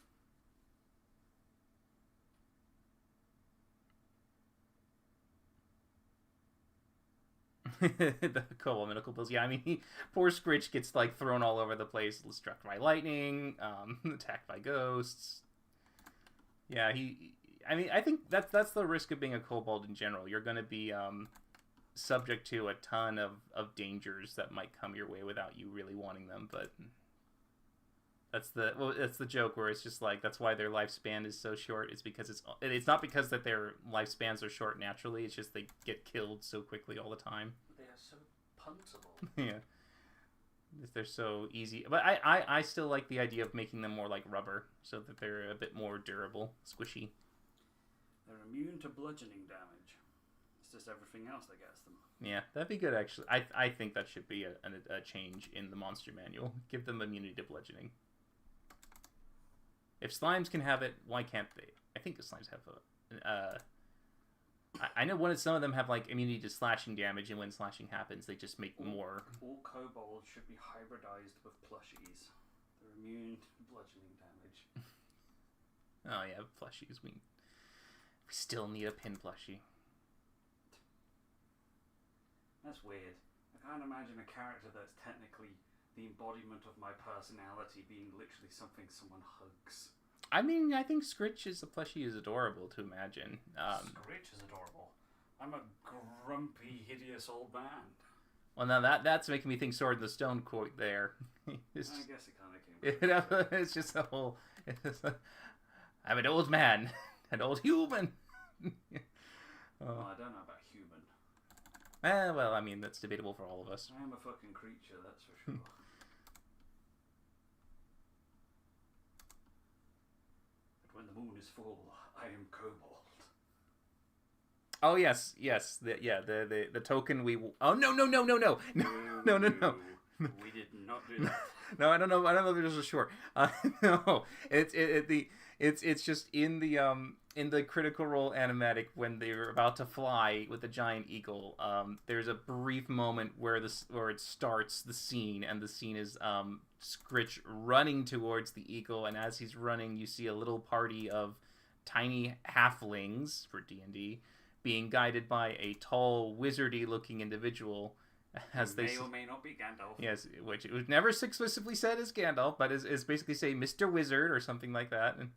The Kobold Bills. Yeah, I mean, poor Scritch gets like thrown all over the place, struck by lightning, attacked by ghosts. Yeah, I think that's the risk of being a kobold in general. You're going to be subject to a ton of dangers that might come your way without you really wanting them, but that's the joke where it's just like that's why their lifespan is so short. It's because it's not because that their lifespans are short naturally. It's just they get killed so quickly all the time. They are so puntable. Yeah, they're so easy. But I still like the idea of making them more like rubber, so that they're a bit more durable, squishy. They're immune to bludgeoning damage. It's just everything else that gets them. Yeah, that'd be good actually. I think that should be a change in the monster manual. Give them immunity to bludgeoning. If slimes can have it, why can't they? I think the slimes have I know some of them have like immunity to slashing damage, and when slashing happens, they just make more. All kobolds should be hybridized with plushies. They're immune to bludgeoning damage. Oh yeah, plushies. We still need a pin plushie. That's weird. I can't imagine a character that's technically the embodiment of my personality being literally something someone hugs. I mean, I think Scritch as a plushie is adorable to imagine. Scritch is adorable. I'm a grumpy, hideous old man. Well, now that's making me think Sword in the Stone quote there. I guess it kind of came. It's just a whole. I'm an old man, an old human. Well, I don't know about human. Well, I mean that's debatable for all of us. I am a fucking creature, that's for sure. When the moon is full, I am kobold. Oh yes. The token we. Oh no. No. We did not do that. No, I don't know. I don't know if there's a short. No, it's just in the Critical Role animatic when they're about to fly with the giant eagle. There's a brief moment where it starts the scene, and the scene is Scritch running towards the eagle, and as he's running, you see a little party of tiny halflings for D&D being guided by a tall wizardy looking individual. As they may or may not be Gandalf. Yes, which it was never explicitly said as Gandalf, but is basically say Mr. Wizard or something like that, and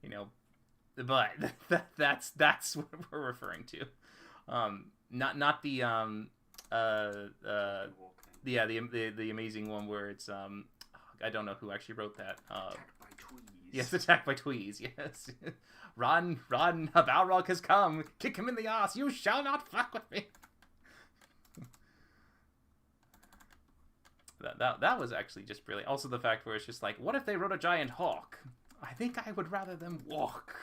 you know, but that's what we're referring to, not the yeah, the amazing one where it's I don't know who actually wrote that. Attacked by Tweez. Yes, attacked by Tweez. Yes, run, a Balrog has come. Kick him in the ass. You shall not fuck with me. That was actually just brilliant. Also, the fact where it's just like, what if they rode a giant hawk? I think I would rather them walk.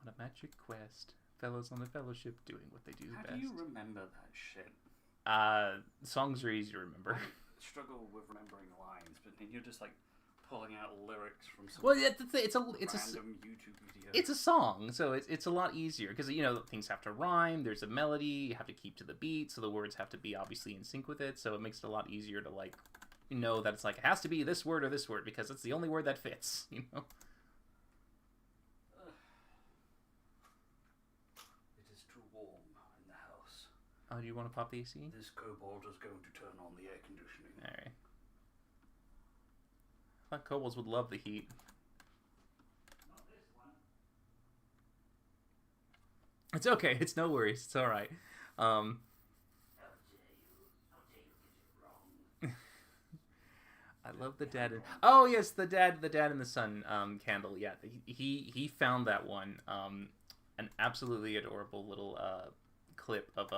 What a magic quest. Fellows on the Fellowship doing what they do best. How do you remember that shit? Songs are easy to remember. I struggle with remembering lines, but then you're just like pulling out lyrics from some it's a random YouTube video. It's a song, so it's a lot easier because you know things have to rhyme. There's a melody, you have to keep to the beat, so the words have to be obviously in sync with it. So it makes it a lot easier to like know that it's like it has to be this word or this word because it's the only word that fits. You know. It is too warm in the house. Oh, do you want to pop the AC? This kobold is going to turn on the air conditioning. All right. I thought kobolds would love the heat. Not this one. It's okay. It's no worries. It's all right. How dare you get it wrong? I love the dad. Oh yes, the dad and the son candle. Yeah, he found that one. An absolutely adorable little clip of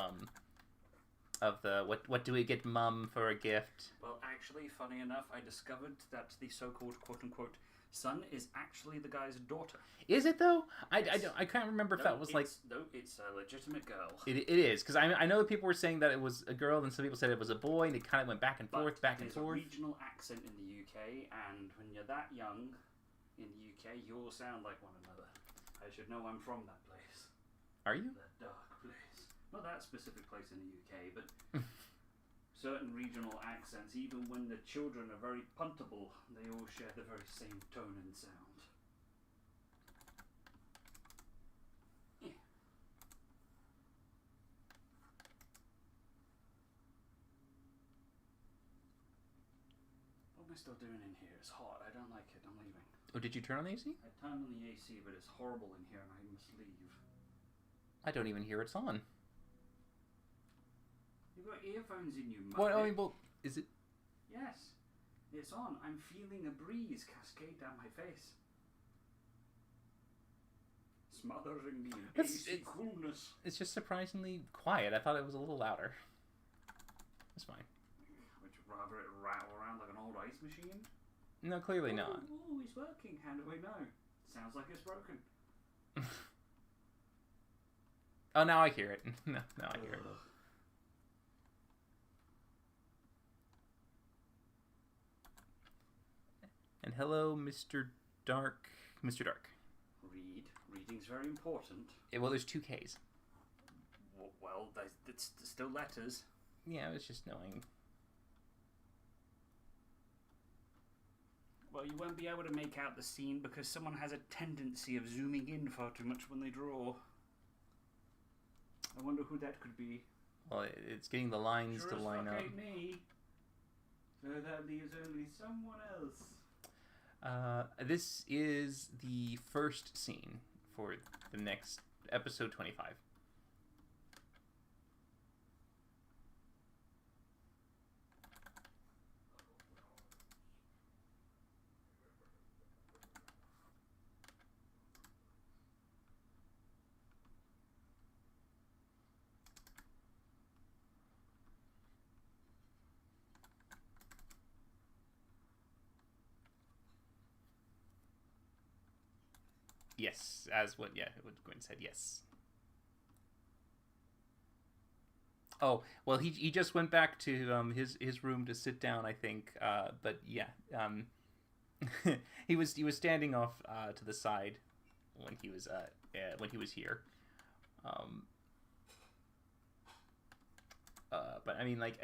the what do we get Mum for a gift? Well, actually, funny enough, I discovered that the so-called quote-unquote son is actually the guy's daughter. Is it though? Yes. I can't remember if that was like. No, it's a legitimate girl. It is because I know that people were saying that it was a girl, and some people said it was a boy, and it kind of went back and forth, back and forth. There's a regional accent in the UK, and when you're that young in the UK, you all sound like one another. I should know I'm from that place. Are you? That dark place. Not that specific place in the UK, but certain regional accents, even when the children are very puntable, they all share the very same tone and sound. Yeah. What am I still doing in here? It's hot. I don't like it. I'm leaving. Oh, did you turn on the AC? I turned on the AC, but it's horrible in here and I must leave. I don't even hear it's on. You've got earphones in you, Well, I mean, well, is it? Yes, it's on. I'm feeling a breeze cascade down my face. Smothering me in AC coolness. It's just surprisingly quiet. I thought it was a little louder. It's fine. Would you rather it rattle around like an old ice machine? No, clearly not. Oh, it's working. How do we know? Sounds like it's broken. Oh, now I hear it. No, now I hear it. And hello, Mr. Dark. Mr. Dark. Read. Reading's very important. Well, there's two Ks. Well, it's still letters. Yeah, I was just knowing. Well, you won't be able to make out the scene because someone has a tendency of zooming in far too much when they draw. I wonder who that could be. Well, it's getting the lines Sure to as line fuck up. ain't me. So that leaves only someone else. This is the first scene for the next episode 25. Yes, as what? Yeah, Gwen said yes. Oh well, he just went back to his room to sit down, I think. But yeah, he was standing off to the side when he was here. Um, but I mean, like,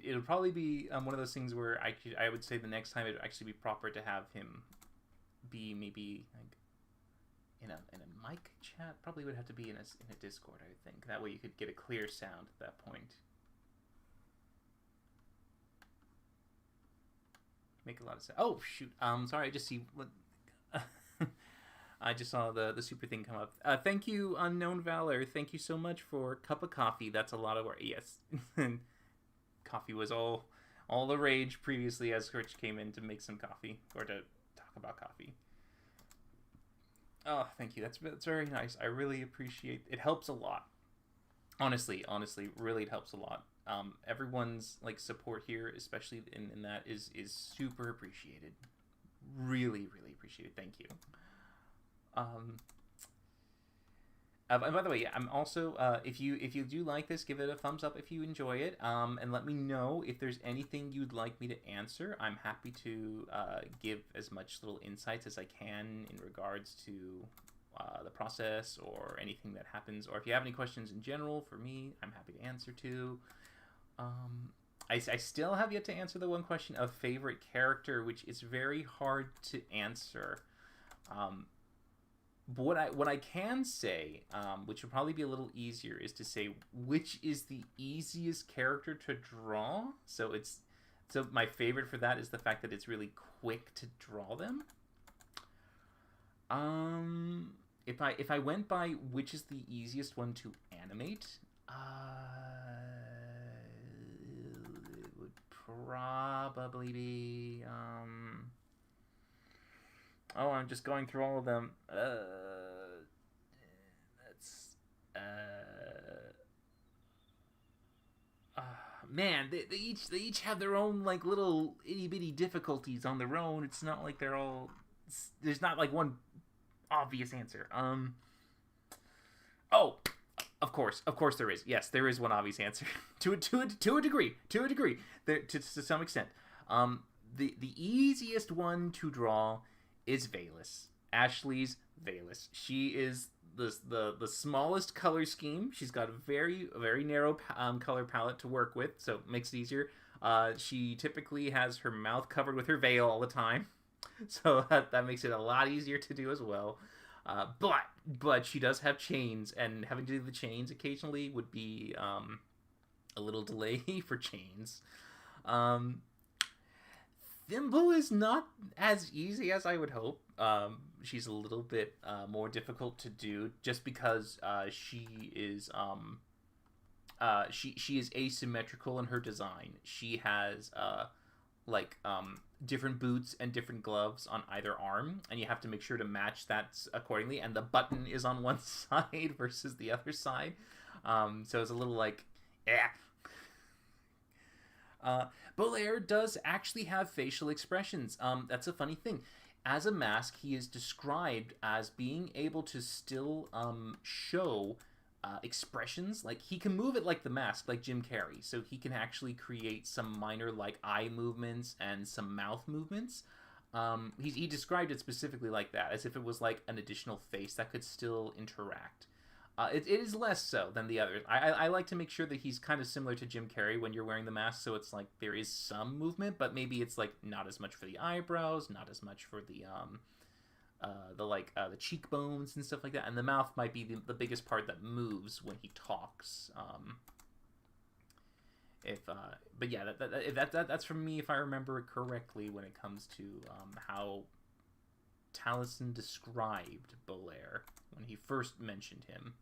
it'll probably be one of those things where I would say the next time it would actually be proper to have him be maybe like in a mic chat. Probably would have to be in a Discord, I think. That way you could get a clear sound at that point. Make a lot of sense. Oh shoot! Sorry, I just see what. I just saw the super thing come up. Thank you, Unknown Valor. Thank you so much for cup of coffee. That's a lot of work. Yes, coffee was all the rage previously as Rich came in to make some coffee or to talk about coffee. Oh, thank you. That's very nice. I really appreciate it. Helps a lot. Honestly, really it helps a lot. Everyone's like support here, especially in that, is super appreciated. Really, really appreciated. Thank you. Um, and by the way, yeah, I'm also if you do like this, give it a thumbs up if you enjoy it. And let me know if there's anything you'd like me to answer. I'm happy to give as much little insights as I can in regards to the process or anything that happens. Or if you have any questions in general for me, I'm happy to answer too. I still have yet to answer the one question of favorite character, which is very hard to answer. But what I can say, which would probably be a little easier, is to say which is the easiest character to draw. So my favorite for that is the fact that it's really quick to draw them. If I went by which is the easiest one to animate, it would probably be oh, I'm just going through all of them. That's man, they each have their own like little itty bitty difficulties on their own. It's not like they're all. There's not like one obvious answer. Oh, of course there is. Yes, there is one obvious answer to a degree. There, to some extent. The easiest one to draw is Valus. Ashley's Valus. She is the smallest color scheme. She's got a very narrow color palette to work with, so it makes it easier. She typically has her mouth covered with her veil all the time, so that makes it a lot easier to do as well. But she does have chains, and having to do the chains occasionally would be a little delay for chains. Thimble is not as easy as I would hope. She's a little bit more difficult to do just because she is she is asymmetrical in her design. She has different boots and different gloves on either arm, and you have to make sure to match that accordingly. And the button is on one side versus the other side, so it's a little like, yeah. Belair does actually have facial expressions. That's a funny thing. As a mask, he is described as being able to still show expressions. Like, he can move it like the mask, like Jim Carrey. So he can actually create some minor, like, eye movements and some mouth movements. He described it specifically like that, as if it was like an additional face that could still interact. It is less so than the others. I like to make sure that he's kind of similar to Jim Carrey when you're wearing the mask, so it's like there is some movement, but maybe it's like not as much for the eyebrows, not as much for the cheekbones and stuff like that, and the mouth might be the biggest part that moves when he talks. But yeah, that's from me if I remember it correctly when it comes to how Taliesin described Belair when he first mentioned him.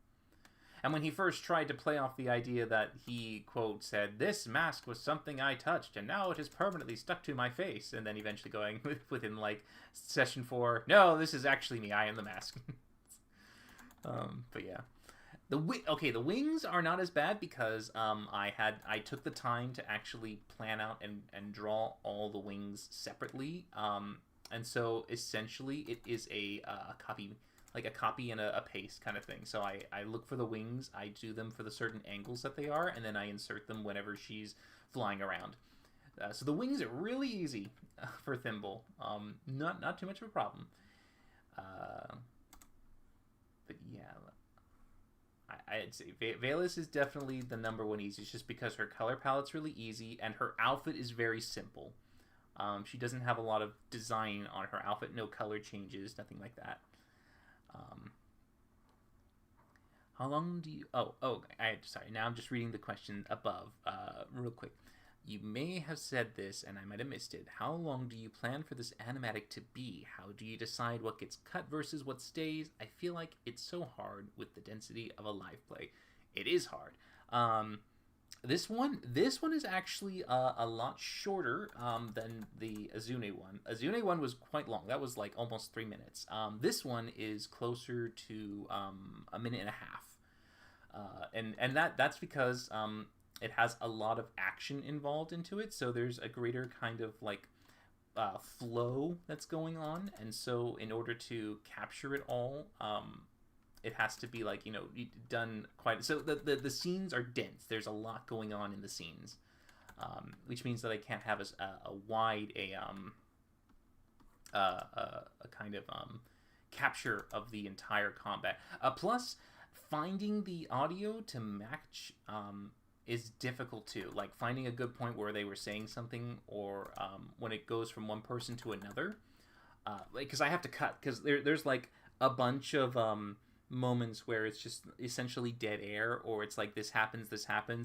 And when he first tried to play off the idea that he, quote, said, "This mask was something I touched, and now it is permanently stuck to my face," and then eventually going within, like, session 4, "No, this is actually me, I am the mask." But yeah. The wings are not as bad because I took the time to actually plan out and draw all the wings separately. And so essentially it is a copy like a copy and a paste kind of thing. So I look for the wings, I do them for the certain angles that they are, and then I insert them whenever she's flying around. So the wings are really easy for Thimble. Not too much of a problem. But yeah, I'd say Velas is definitely the number one easiest, just because her color palette's really easy and her outfit is very simple. She doesn't have a lot of design on her outfit, no color changes, nothing like that. How long do you? Sorry. Now I'm just reading the question above, real quick. You may have said this, and I might have missed it. How long do you plan for this animatic to be? How do you decide what gets cut versus what stays? I feel like it's so hard with the density of a live play. It is hard. This one is actually a lot shorter than the Azune one. Azune one was quite long. That was like almost 3 minutes. This one is closer to a minute and a half, and that's because it has a lot of action involved into it. So there's a greater kind of like flow that's going on, and so in order to capture it all, it has to be like, done quite. So the scenes are dense. There's a lot going on in the scenes, which means that I can't have a wide a kind of capture of the entire combat. Plus, finding the audio to match is difficult too. Like finding a good point where they were saying something, or when it goes from one person to another. Because I have to cut, because there's like a bunch of moments where it's just essentially dead air, or it's like this happens,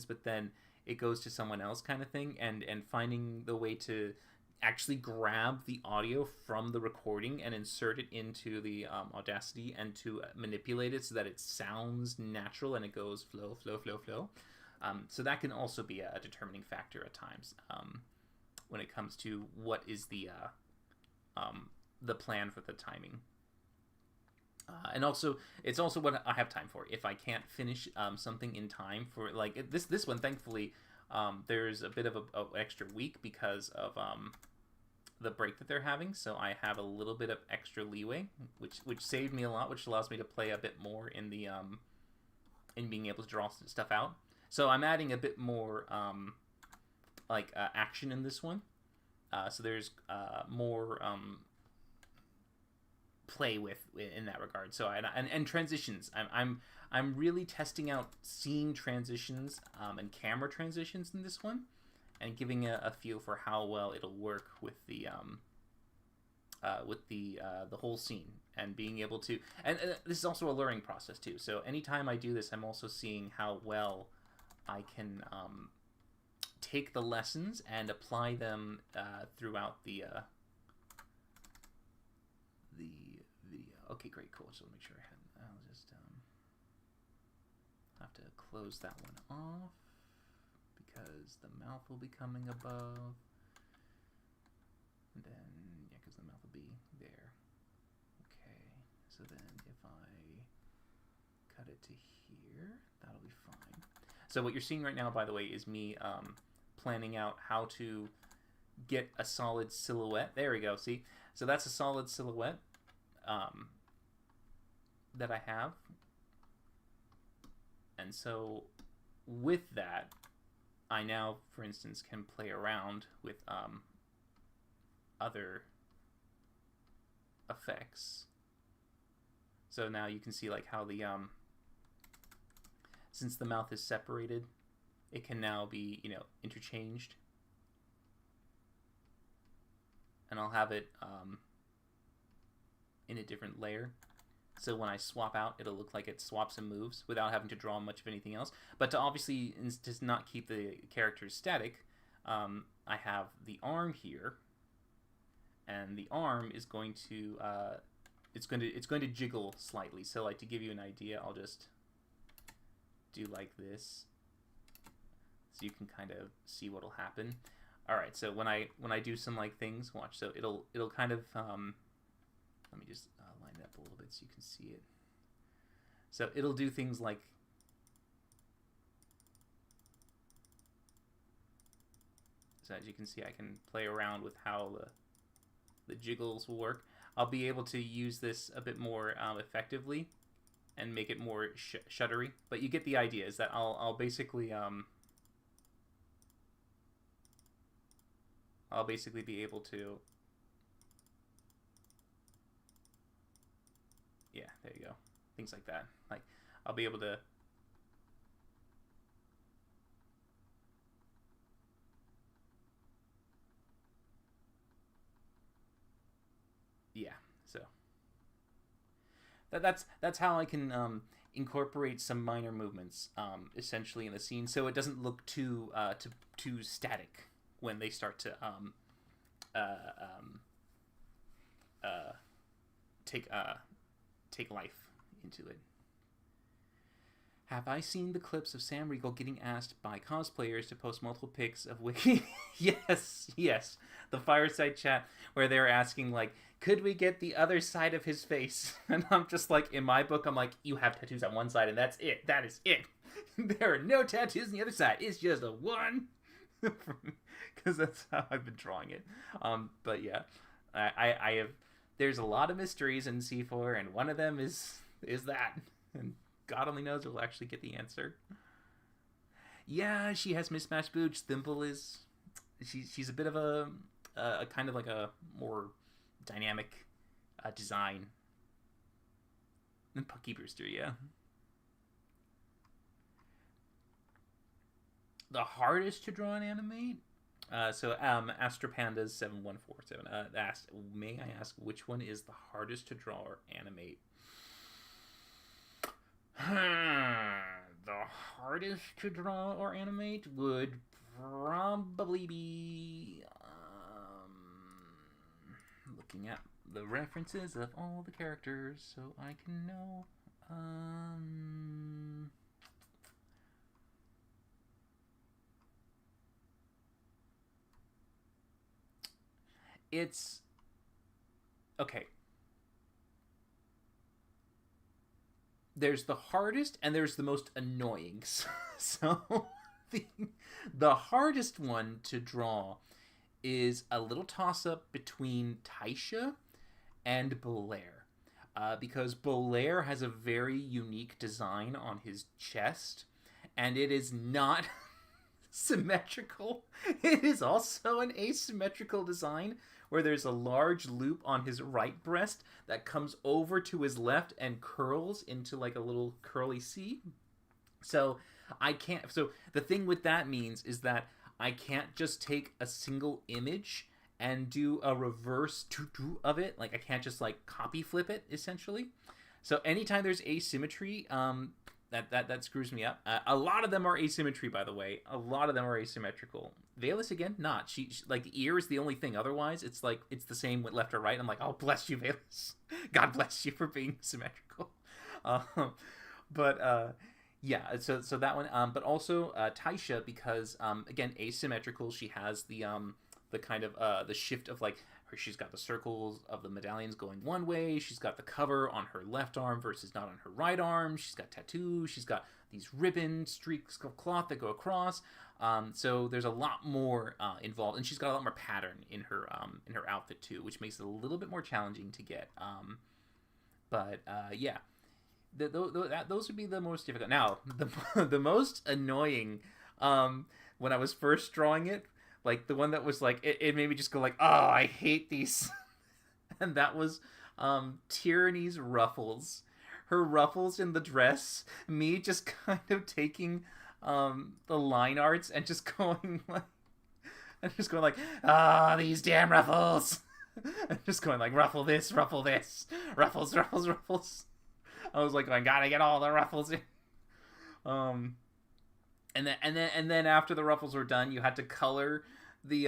but then it goes to someone else kind of thing, and finding the way to actually grab the audio from the recording and insert it into the Audacity, and to manipulate it so that it sounds natural and it goes flow. So that can also be a determining factor at times when it comes to what is the plan for the timing. And also, it's also what I have time for. If I can't finish something in time for, like, this one, thankfully, there's a bit of a extra week because of the break that they're having. So I have a little bit of extra leeway, which saved me a lot, which allows me to play a bit more in the in being able to draw stuff out. So I'm adding a bit more action in this one. So there's more play with in that regard. So and transitions. I'm really testing out scene transitions and camera transitions in this one, and giving a feel for how well it'll work with the whole scene, and being able to. And this is also a learning process too. So anytime I do this, I'm also seeing how well I can take the lessons and apply them throughout the video. Okay, great, cool. So make sure I'll just have to close that one off, because the mouth will be coming above, and then because the mouth will be there. Okay, so then if I cut it to here, that'll be fine. So what you're seeing right now, by the way, is me planning out how to get a solid silhouette. There we go. See, so that's a solid silhouette that I have, and so with that, I now, for instance, can play around with other effects. So now you can see like how the since the mouth is separated, it can now be interchanged, and I'll have it in a different layer. So when I swap out, it'll look like it swaps and moves without having to draw much of anything else. But to obviously to not keep the characters static, I have the arm here, and the arm is going to it's going to jiggle slightly. So like, to give you an idea, I'll just do like this, so you can kind of see what'll happen. All right, so when I do some like things, watch. So it'll kind of let me just line it up a little bit so you can see it. So it'll do things like, so as you can see, I can play around with how the jiggles will work. I'll be able to use this a bit more effectively and make it more shuttery. But you get the idea, is that I'll basically be able to, yeah, there you go, things like that. Like I'll be able to, yeah. So that's how I can incorporate some minor movements essentially in the scene, so it doesn't look too static when they start to take life into it. Have I seen the clips of Sam Riegel getting asked by cosplayers to post multiple pics of Wiki? Yes. The fireside chat where they're asking, like, could we get the other side of his face? And I'm just like, in my book, I'm like, you have tattoos on one side and that's it. That is it. There are no tattoos on the other side. It's just a one. Because that's how I've been drawing it. But yeah, I have. There's a lot of mysteries in C4, and one of them is that, and God only knows we'll actually get the answer. Yeah, she has mismatched boobs. Thimble is, she's a bit of a kind of like a more dynamic design than Pucky Brewster. Yeah. The hardest to draw and animate? Astropandas 7147 asked, may I ask which one is the hardest to draw or animate? The hardest to draw or animate would probably be looking at the references of all the characters so I can know. It's okay. There's the hardest and there's the most annoying. So the hardest one to draw is a little toss-up between Taisha and Belair. Because Belair has a very unique design on his chest, and it is not symmetrical. It is also an asymmetrical design where there's a large loop on his right breast that comes over to his left and curls into like a little curly C. So I can't. So the thing with that means is that I can't just take a single image and do a reverse tutu of it. Like I can't just like copy flip it essentially. So anytime there's asymmetry, that screws me up. A lot of them are asymmetry, by the way. A lot of them are asymmetrical. Valus again, not. She like the ear is the only thing. Otherwise, it's like it's the same with left or right. I'm like, oh bless you, Valus. God bless you for being symmetrical. Yeah. So that one. But also Taisha, because again asymmetrical. She has the kind of the shift of like she's got the circles of the medallions going one way. She's got the cover on her left arm versus not on her right arm. She's got tattoos. She's got these ribbon streaks of cloth that go across. So there's a lot more involved, and she's got a lot more pattern in her outfit too, which makes it a little bit more challenging to get. Yeah, those would be the most difficult. Now, the most annoying when I was first drawing it. Like, the one that was, like, it made me just go, like, oh, I hate these. And that was Tyranny's ruffles. Her ruffles in the dress. Me just kind of taking the line arts and just going, like... And just going, like, these damn ruffles. And just going, like, ruffle this, ruffles, ruffles, ruffles. I was like, I gotta get all the ruffles in. And then after the ruffles were done, you had to color the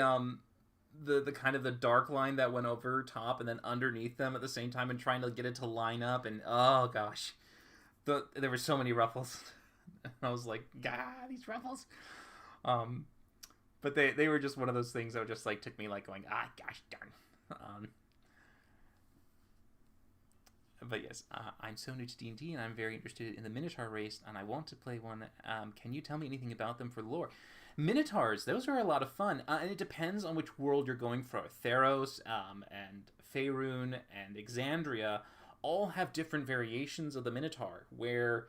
kind of the dark line that went over top and then underneath them at the same time and trying to get it to line up. And oh gosh, there were so many ruffles. I was like, God, these ruffles. But they were just one of those things that just like took me like going, gosh darn. But yes, I'm so new to D&D, and I'm very interested in the Minotaur race, and I want to play one. Can you tell me anything about them for lore? Minotaurs, those are a lot of fun, and it depends on which world you're going for. Theros and Faerun and Exandria all have different variations of the Minotaur, where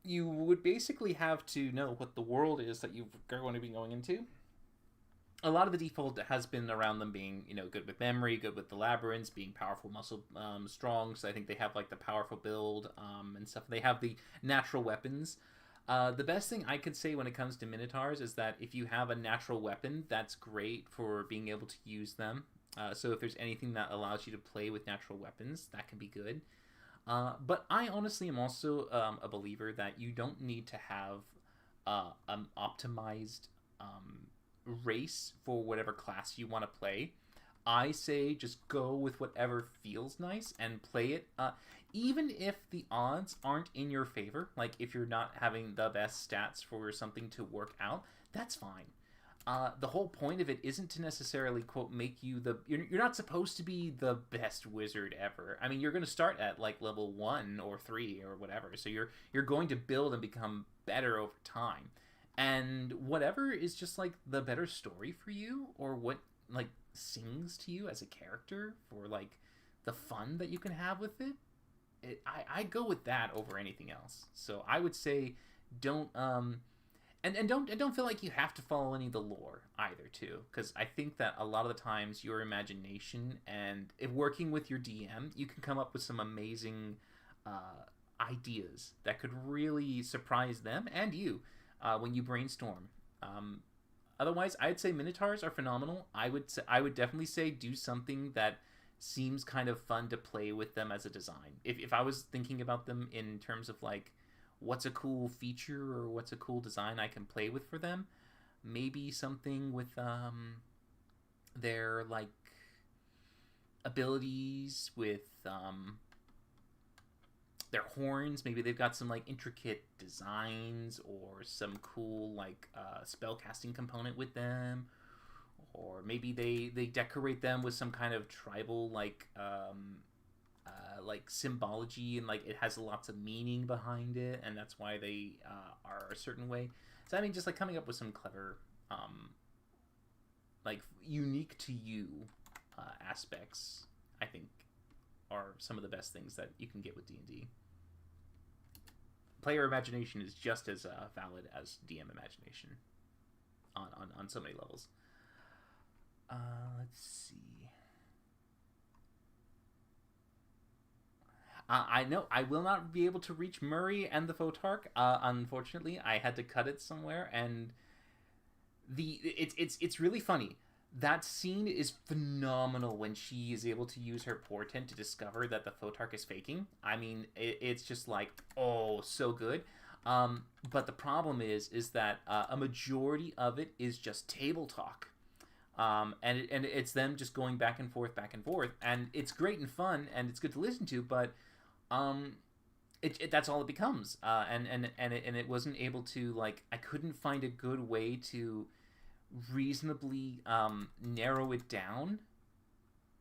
you would basically have to know what the world is that you're going to be going into. A lot of the default has been around them being, good with memory, good with the labyrinths, being powerful, muscle strong. So I think they have like the powerful build and stuff. They have the natural weapons. The best thing I could say when it comes to Minotaurs is that if you have a natural weapon, that's great for being able to use them. So if there's anything that allows you to play with natural weapons, that can be good. But I honestly am also a believer that you don't need to have an optimized race for whatever class you want to play. I say just go with whatever feels nice and play it. Even if the odds aren't in your favor, like if you're not having the best stats for something to work out, that's fine. The whole point of it isn't to necessarily, quote, make you you're not supposed to be the best wizard ever. I mean, you're going to start at like level 1 or 3 or whatever. So you're going to build and become better over time. And whatever is just like the better story for you, or what like sings to you as a character for like the fun that you can have with it, I go with that over anything else. So I would say don't and don't feel like you have to follow any of the lore either too, because I think that a lot of the times your imagination and if working with your DM, you can come up with some amazing ideas that could really surprise them and you when you brainstorm. Otherwise, I'd say Minotaurs are phenomenal. I would definitely say do something that seems kind of fun to play with them as a design. If I was thinking about them in terms of like what's a cool feature or what's a cool design I can play with for them, maybe something with their like abilities with their horns. Maybe they've got some like intricate designs or some cool like spell casting component with them, or maybe they decorate them with some kind of tribal like symbology, and like it has lots of meaning behind it, and that's why they are a certain way. So I mean, just like coming up with some clever like unique to you aspects, I think are some of the best things that you can get with D&D. Player imagination is just as valid as DM imagination on so many levels. Let's see. I know I will not be able to reach Murray and the Photarch. Unfortunately, I had to cut it somewhere, and it's really funny. That scene is phenomenal when she is able to use her portent to discover that the Photarch is faking. I mean, it's just like, oh, so good. But the problem is that a majority of it is just table talk. And it's them just going back and forth, and it's great and fun, and it's good to listen to, but that's all it becomes. And it wasn't able to, like, I couldn't find a good way to reasonably narrow it down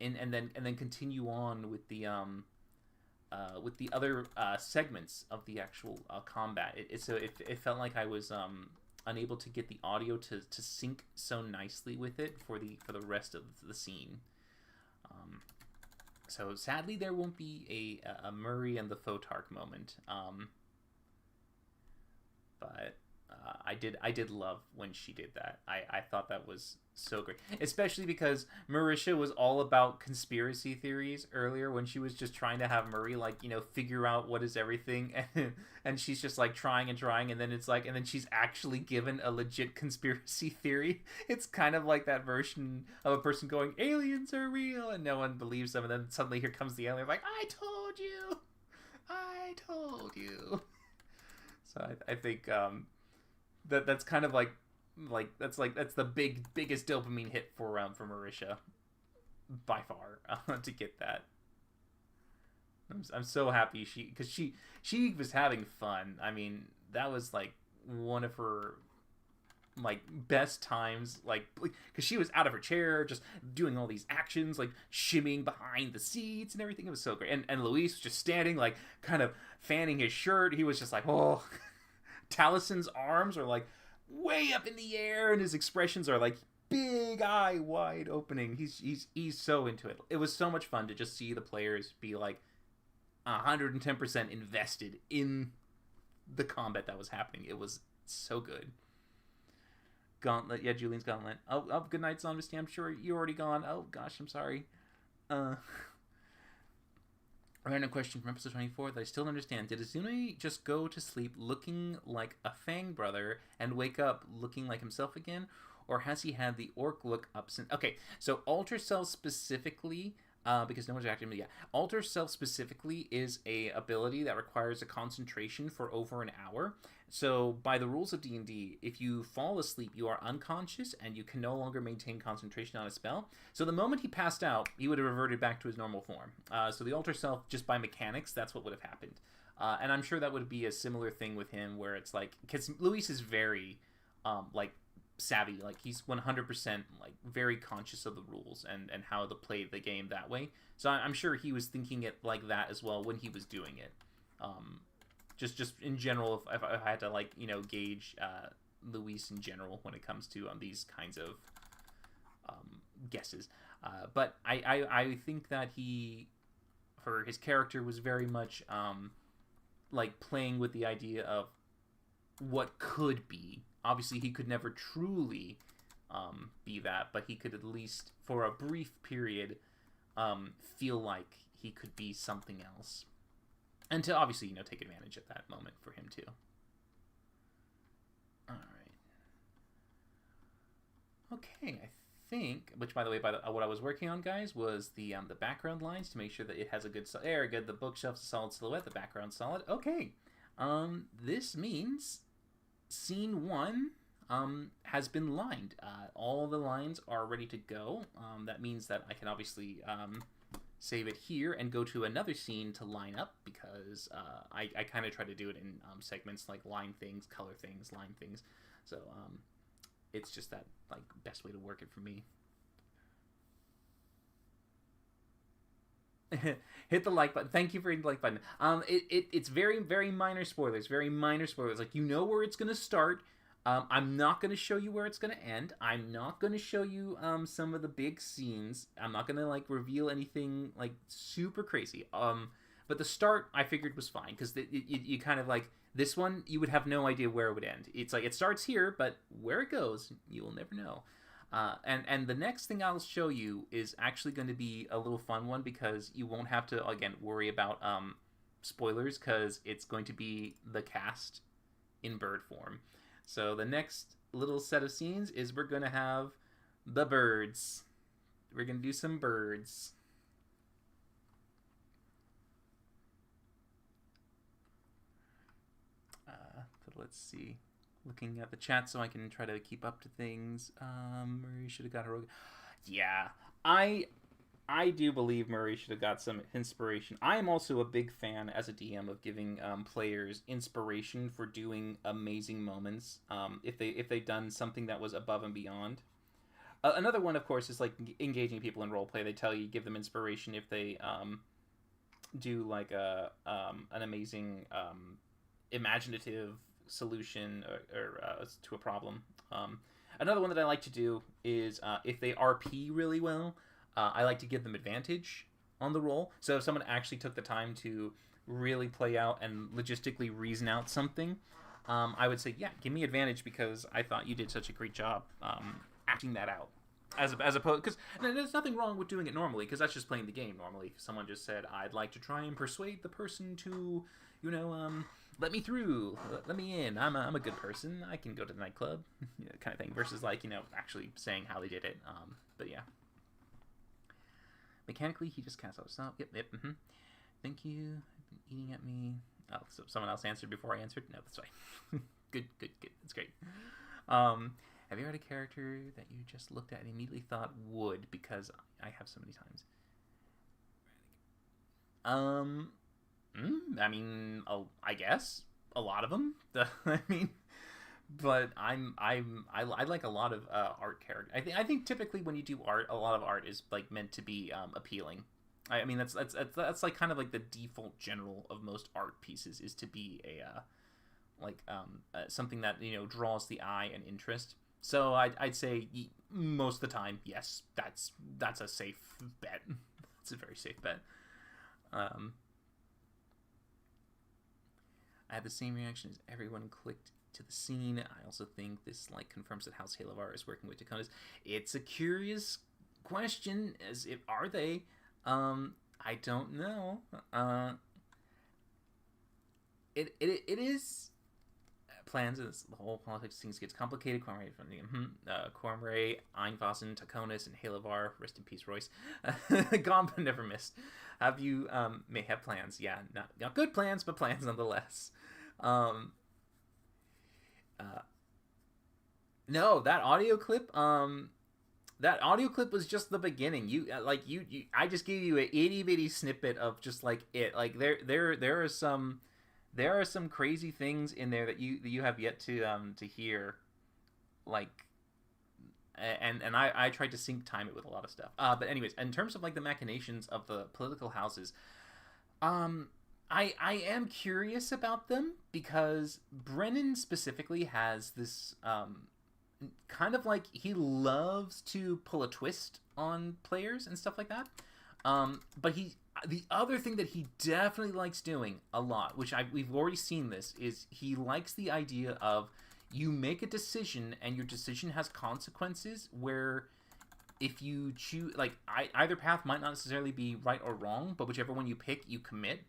and then continue on with the other segments of the actual combat. So it felt like I was unable to get the audio to sync so nicely with it for the rest of the scene. So sadly there won't be a Murray and the Photarch moment. But I did love when she did that. I thought that was so great, especially because Marisha was all about conspiracy theories earlier when she was just trying to have Murray figure out what is everything, and she's just like trying, and then it's like, and then she's actually given a legit conspiracy theory. It's kind of like that version of a person going, aliens are real, and no one believes them, and then suddenly here comes the alien like, I told you. So I think that's kind of like that's the biggest dopamine hit for Marisha by far to get that. I'm so happy because she was having fun. I mean, that was like one of her like best times, like because she was out of her chair just doing all these actions, like shimmying behind the seats and everything. It was so great. And Luis was just standing like kind of fanning his shirt. He was just like, oh. Talison's arms are like way up in the air, and his expressions are like big eye wide opening. He's so into it. It was so much fun to just see the players be like 110% invested in the combat that was happening. It was so good. Gauntlet, yeah, Julian's Gauntlet. Oh, good night, Son. I'm sure you're already gone. Oh gosh, I'm sorry. Random question from episode 24 that I still don't understand. Did Izune just go to sleep looking like a Fang brother and wake up looking like himself again? Or has he had the orc look up since... Okay, so Alter Self specifically, because no one's acting... Yeah, Alter Self specifically is a ability that requires a concentration for over an hour. So by the rules of D&D, if you fall asleep, you are unconscious and you can no longer maintain concentration on a spell. So the moment he passed out, he would have reverted back to his normal form. So the Alter Self, just by mechanics, that's what would have happened. And I'm sure that would be a similar thing with him where it's like... Because Luis is very, savvy. Like, he's 100%, very conscious of the rules and how to play the game that way. So I'm sure he was thinking it like that as well when he was doing it. Just in general, if I had to gauge Luis in general when it comes to these kinds of guesses, but I think that his character was very much playing with the idea of what could be. Obviously, he could never truly be that, but he could at least for a brief period feel like he could be something else. And to obviously, take advantage of that moment for him too. All right. Okay, I think. Which, by the way, what I was working on, guys, was the background lines to make sure that it has a good. Good. The bookshelf's a solid silhouette. The background's solid. Okay. This means scene 1 has been lined. All the lines are ready to go. That means that I can obviously save it here and go to another scene to line up, because I kind of try to do it in segments, like line things, color things, line things. So it's just that best way to work it for me. Hit the like button. Thank you for hitting the like button. It's very, very minor spoilers. Very minor spoilers. Like, you know where it's going to start. I'm not going to show you where it's going to end. I'm not going to show you some of the big scenes. I'm not going to reveal anything super crazy. But the start I figured was fine, because you kind of this one, you would have no idea where it would end. It's it starts here, but where it goes, you will never know. And the next thing I'll show you is actually going to be a little fun one, because you won't have to again worry about spoilers, because it's going to be the cast in bird form. So the next little set of scenes is we're going to have the birds. We're going to do some birds. Let's see. Looking at the chat so I can try to keep up to things. Murray should have got her... Yeah, I do believe Murray should have got some inspiration. I am also a big fan as a DM of giving players inspiration for doing amazing moments. If they've done something that was above and beyond. Another one, of course, is engaging people in roleplay. They tell you, give them inspiration if they do an amazing imaginative solution or to a problem. Another one that I like to do is if they RP really well, I like to give them advantage on the roll. So if someone actually took the time to really play out and logistically reason out something, I would say, yeah, give me advantage, because I thought you did such a great job acting that out. As opposed, because there's nothing wrong with doing it normally, because that's just playing the game normally. If someone just said, I'd like to try and persuade the person to, let me through, let me in, I'm a good person, I can go to the nightclub, kind of thing, versus actually saying how they did it. But yeah. Mechanically, he just cast out. Stop. Yep. Thank you. I've been eating at me. Oh, so someone else answered before I answered? No, that's fine. Good. That's great. Have you had a character that you just looked at and immediately thought would? Because I have so many times. I mean, I guess a lot of them. But I like a lot of art character. I think typically when you do art, a lot of art is meant to be appealing. I mean that's kind of the default general of most art pieces, is to be a something that draws the eye and interest. So I'd say most of the time, yes, that's a safe bet. It's a very safe bet. I had the same reaction as everyone clicked to the scene. I also think this like confirms that House Halavar is working with Dakotas. It's a curious question, as if are they? I don't know. It is plans as the whole politics things gets complicated. Cormorant from the Cormorant, Einvossen, Taconis, and Halavar. Rest in peace, Royce. Gone but never missed. Have you may have plans? Yeah, not good plans, but plans nonetheless. No, that audio clip. That audio clip was just the beginning. I just gave you an itty bitty snippet of just like it. Like there are some crazy things in there that you have yet to hear, like, and I tried to sync time it with a lot of stuff. But anyways, in terms of like the machinations of the political houses, I am curious about them because Brennan specifically has this kind of like he loves to pull a twist on players and stuff like that. But the other thing that he definitely likes doing a lot, which we've already seen this, is he likes the idea of you make a decision and your decision has consequences where if you choose, like, either path might not necessarily be right or wrong, but whichever one you pick, you commit.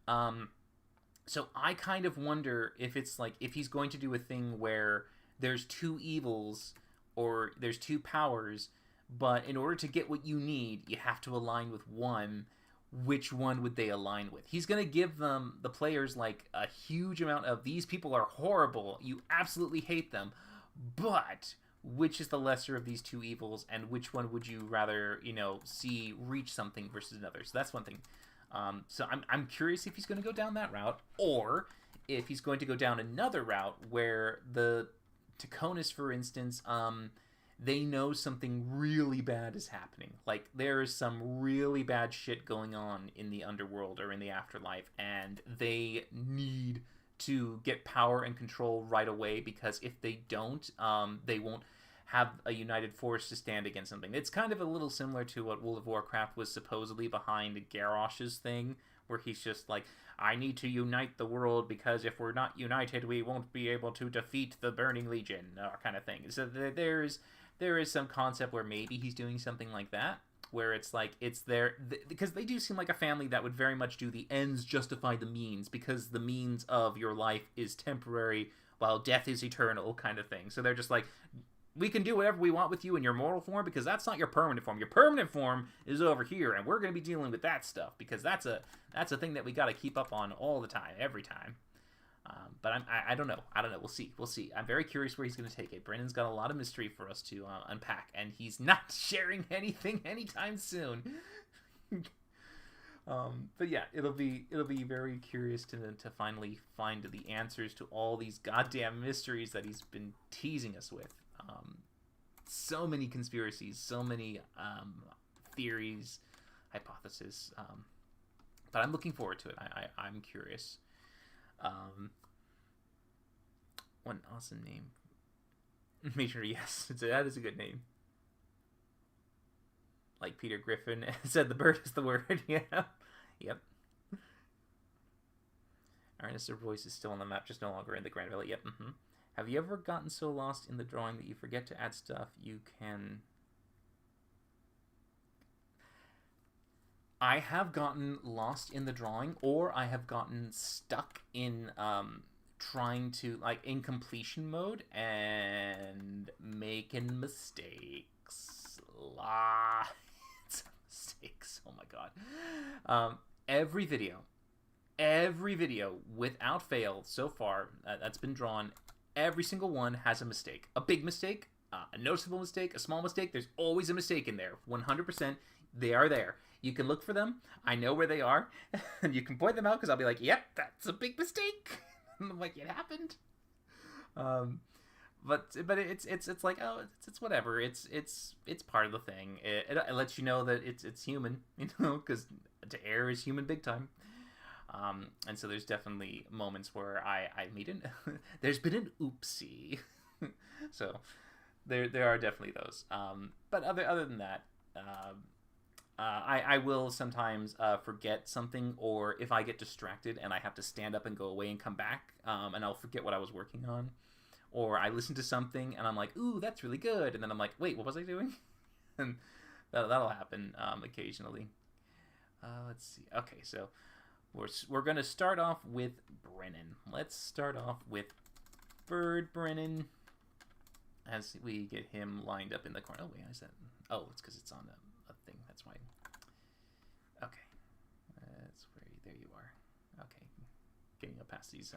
So I kind of wonder if it's like, if he's going to do a thing where there's two evils or there's two powers, but in order to get what you need, you have to align with one. Which one would they align with? He's going to give them, the players, like a huge amount of, these people are horrible, you absolutely hate them, but which is the lesser of these two evils, and which one would you rather, see reach something versus another? So that's one thing. So I'm curious if he's going to go down that route, or if he's going to go down another route where the Taconis, for instance, they know something really bad is happening. Like, there is some really bad shit going on in the underworld or in the afterlife, and they need to get power and control right away, because if they don't, they won't have a united force to stand against something. It's kind of a little similar to what World of Warcraft was supposedly behind Garrosh's thing, where he's just like, I need to unite the world, because if we're not united, we won't be able to defeat the Burning Legion, kind of thing. So there is some concept where maybe he's doing something like that, where it's like, it's there, because they do seem like a family that would very much do the ends justify the means, because the means of your life is temporary, while death is eternal, kind of thing. So they're just like, we can do whatever we want with you in your mortal form, because that's not your permanent form. Your permanent form is over here, and we're going to be dealing with that stuff, because that's a thing that we got to keep up on all the time, every time. But I don't know. We'll see. I'm very curious where he's going to take it. Brennan's got a lot of mystery for us to unpack, and he's not sharing anything anytime soon. But yeah, it'll be very curious to finally find the answers to all these goddamn mysteries that he's been teasing us with. So many conspiracies, so many theories, hypotheses. But I'm looking forward to it. I'm curious. What an awesome name. Major, yes, that is a good name. Like Peter Griffin said, the bird is the word. Yeah. Yep. Ernest, voice is still on the map, just no longer in the Grand Valley. Yep. Mm-hmm. Have you ever gotten so lost in the drawing that you forget to add stuff you can... I have gotten lost in the drawing, or I have gotten stuck in trying to, like, in completion mode and making mistakes. Lots of mistakes. Oh my god. Every video without fail so far that's been drawn, every single one has a mistake. A big mistake, a noticeable mistake, a small mistake. There's always a mistake in there. 100%. They are there. You can look for them. I know where they are. And you can point them out, because I'll be like, yep, that's a big mistake. And I'm like, it happened. But it's like, oh, it's whatever. It's part of the thing. It lets you know that it's human, because to err is human big time. And so there's definitely moments where I made there's been an oopsie. So there are definitely those. But other than that, I will sometimes forget something, or if I get distracted and I have to stand up and go away and come back, and I'll forget what I was working on, or I listen to something and I'm like, ooh, that's really good, and then I'm like, wait, what was I doing? And that'll happen occasionally. Let's see. Okay, so we're gonna start off with Brennan. Let's start off with Bird Brennan as we get him lined up in the corner. Oh wait, is that? Oh, it's because it's on a thing. That's why. Okay, that's where. There you are. Okay, getting up past these.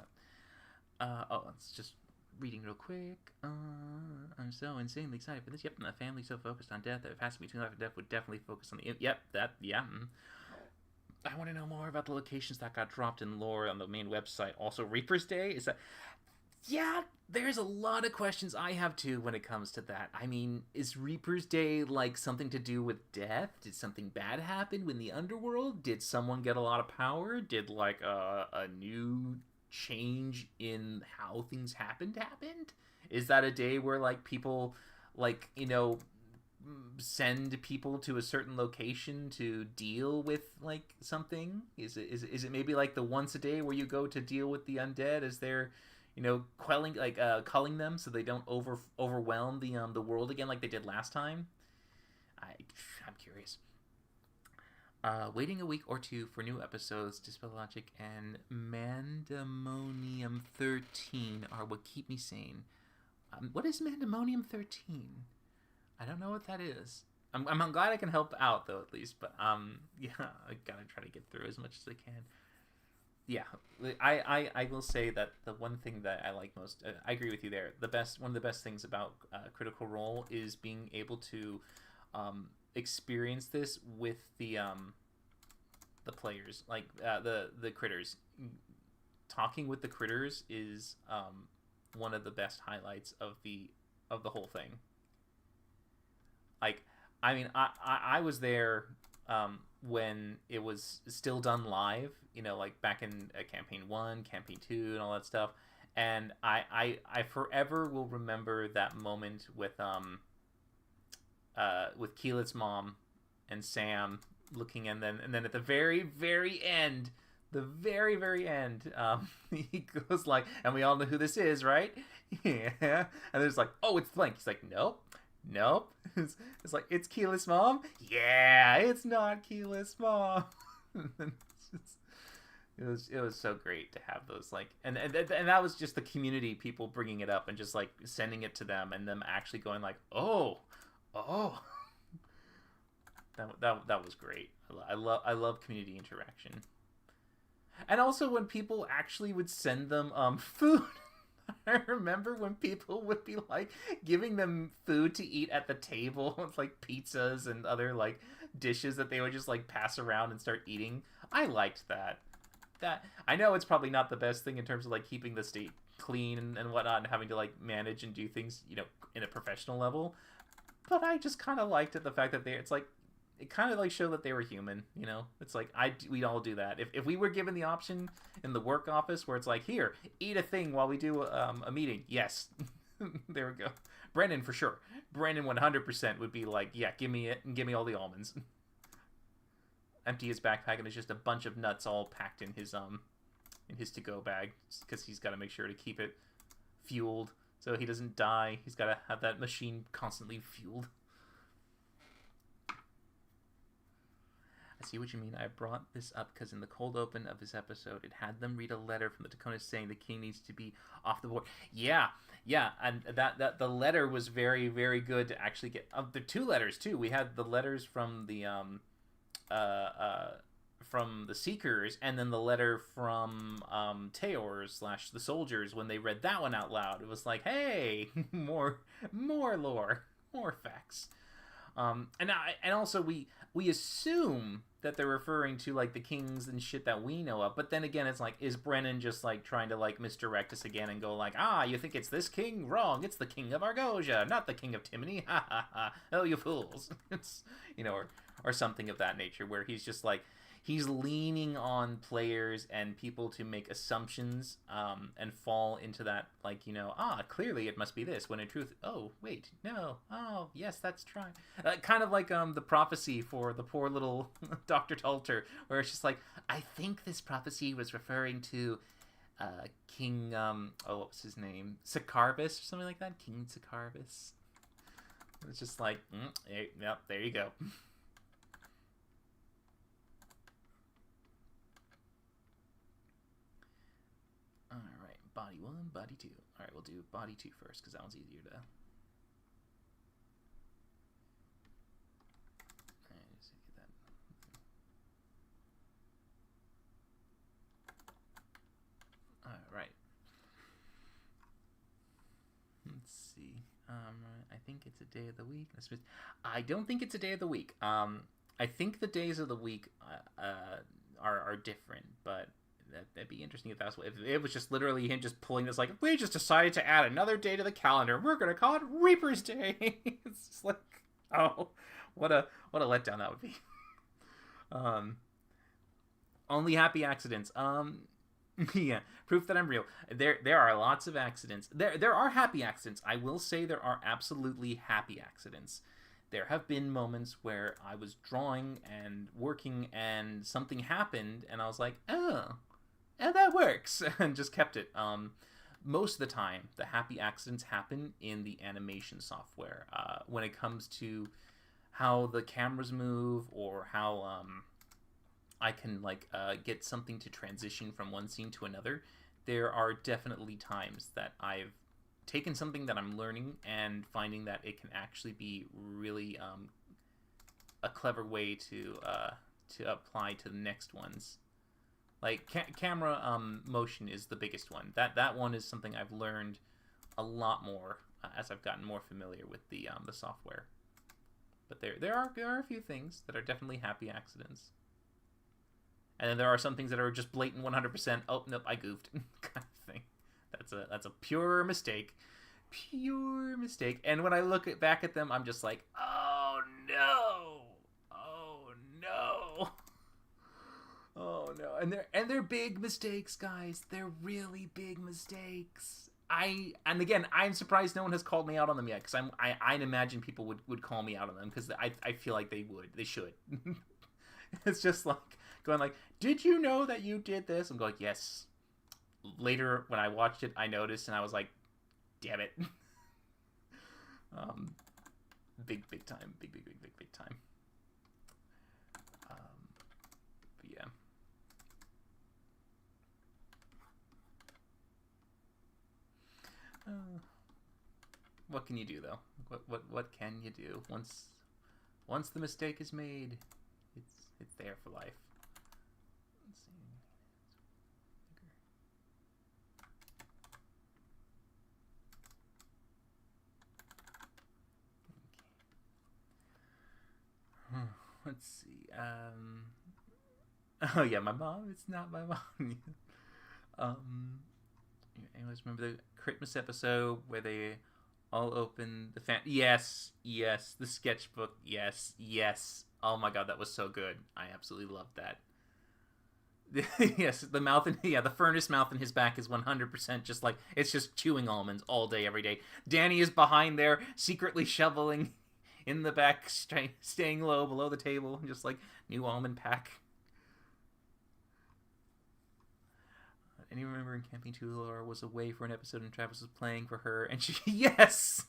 Oh, let's just reading real quick. I'm so insanely excited for this. Yep, and the family so focused on death that if it has to be between life and death would definitely focus on the. Yep, that. Yeah. I want to know more about the locations that got dropped in lore on the main website. Also, Reaper's Day? Is that... Yeah, there's a lot of questions I have, too, when it comes to that. I mean, is Reaper's Day, like, something to do with death? Did something bad happen in the underworld? Did someone get a lot of power? Did, like, a new change in how things happened? Is that a day where, like, people, like, you know... send people to a certain location to deal with like something? Is it maybe like the once a day where you go to deal with the undead as they're, you know, quelling, like culling them so they don't overwhelm the world again like they did last time? I'm curious. Waiting a week or two for new episodes. Dispel Logic and Mandemonium 13 are what keep me sane. What is Mandemonium 13? I don't know what that is. I'm glad I can help out though, at least. But yeah, I gotta try to get through as much as I can. Yeah, I will say that the one thing that I like most, I agree with you there. One of the best things about Critical Role is being able to experience this with the players, like the critters. Talking with the critters is one of the best highlights of the whole thing. Like, I mean, I was there when it was still done live, you know, like back in Campaign 1, Campaign 2, and all that stuff. And I forever will remember that moment with Keelat's mom and Sam looking, and then at the very, very end, he goes like, and we all know who this is, right? Yeah. And there's like, oh, it's blank. He's like, nope. It's like, it's Keelat's mom? Yeah, it's not Keelat's mom. It was so great to have those, like, and that was just the community people bringing it up and just like sending it to them and them actually going like, oh. That was great. I love community interaction. And also when people actually would send them food. I remember when people would be like giving them food to eat at the table with like pizzas and other like dishes that they would just like pass around and start eating. I liked that. I know it's probably not the best thing in terms of like keeping the state clean and whatnot and having to like manage and do things, you know, in a professional level. But I just kind of liked it, the fact that it kind of like showed that they were human, you know? It's like, we'd all do that. If we were given the option in the work office where it's like, here, eat a thing while we do a meeting. Yes. There we go. Brendan, for sure. Brendan 100% would be like, yeah, give me it and give me all the almonds. Empty his backpack and there's just a bunch of nuts all packed in his to-go bag because he's got to make sure to keep it fueled so he doesn't die. He's got to have that machine constantly fueled. I see what you mean. I brought this up because in the cold open of this episode, it had them read a letter from the Dakotas saying the king needs to be off the board. Yeah, and that the letter was very, very good to actually get. The two letters too. We had the letters from the Seekers, and then the letter from Teors / the soldiers when they read that one out loud. It was like, hey, more lore, more facts. And also we assume that they're referring to like the kings and shit that we know of, but then again it's like, is Brennan just like trying to like misdirect us again and go like, you think it's this king? Wrong, it's the king of Argosia, not the king of Timony. Ha ha ha, oh you fools. It's, you know, or something of that nature, where he's just like, he's leaning on players and people to make assumptions, and fall into that, like, clearly it must be this, when in truth, oh wait, no, oh yes, that's trying, kind of like the prophecy for the poor little Dr. Tulter, where it's just like, I think this prophecy was referring to King, what was his name, Sakarvis or something like that, King Sakarvis. It's just like, yep, there you go. Alright, body 1, body 2. Alright, we'll do body 2 first, because that one's easier to... Alright, just get that. Alright. Let's see. I think it's a day of the week. I don't think it's a day of the week. I think the days of the week are different, but that'd be interesting if that's what, if it was just literally him just pulling this, like, we just decided to add another day to the calendar. We're gonna call it Reaper's Day. It's just like, oh, what a letdown that would be. Only happy accidents. Yeah, proof that I'm real. There are lots of accidents. There are happy accidents. I will say there are absolutely happy accidents. There have been moments where I was drawing and working and something happened and I was like, oh, that works, and just kept it. Most of the time, the happy accidents happen in the animation software. When it comes to how the cameras move, or how I can get something to transition from one scene to another, there are definitely times that I've taken something that I'm learning and finding that it can actually be really a clever way to apply to the next ones. Like camera motion is the biggest one. That one is something I've learned a lot more as I've gotten more familiar with the software. But there are a few things that are definitely happy accidents. And then there are some things that are just blatant 100%, oh, nope, I goofed, kind of thing. That's a pure mistake. Pure mistake. And when I look back at them, I'm just like, oh, no. Oh, no. Oh, no. And they're big mistakes, guys. They're really big mistakes. And again, I'm surprised no one has called me out on them yet, because I'd imagine people would call me out on them, because I feel like they would. They should. It's just like, going like, did you know that you did this? I'm going, yes. Later, when I watched it, I noticed, and I was like, damn it. Big time. Big time. But yeah. What can you do, though? What can you do? Once the mistake is made, it's there for life. Let's see. Okay. Let's see. Oh yeah, my mom. It's not my mom. Anyways, remember the Christmas episode where they all open the yes, the sketchbook, yes. Oh my god, that was so good. I absolutely loved that. Yes, the mouth and the furnace mouth in his back is 100% just like, it's just chewing almonds all day, every day. Danny is behind there, secretly shoveling in the back, staying low below the table, just like, new almond pack. And you remember in Camping 2, Laura was away for an episode and Travis was playing for her, and she, yes,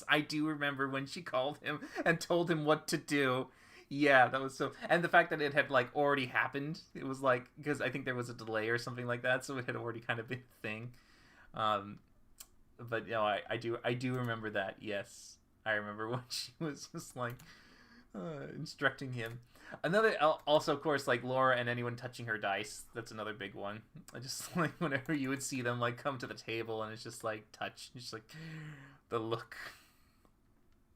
I do remember when she called him and told him what to do. Yeah, that was so... And the fact that it had, already happened, it was because I think there was a delay or something like that, so it had already kind of been a thing. But, I do remember that, yes. I remember when she was just, instructing him. Another, also, of course, Laura and anyone touching her dice, that's another big one. I just, whenever you would see them, come to the table, and it's just, touch, it's just, the look,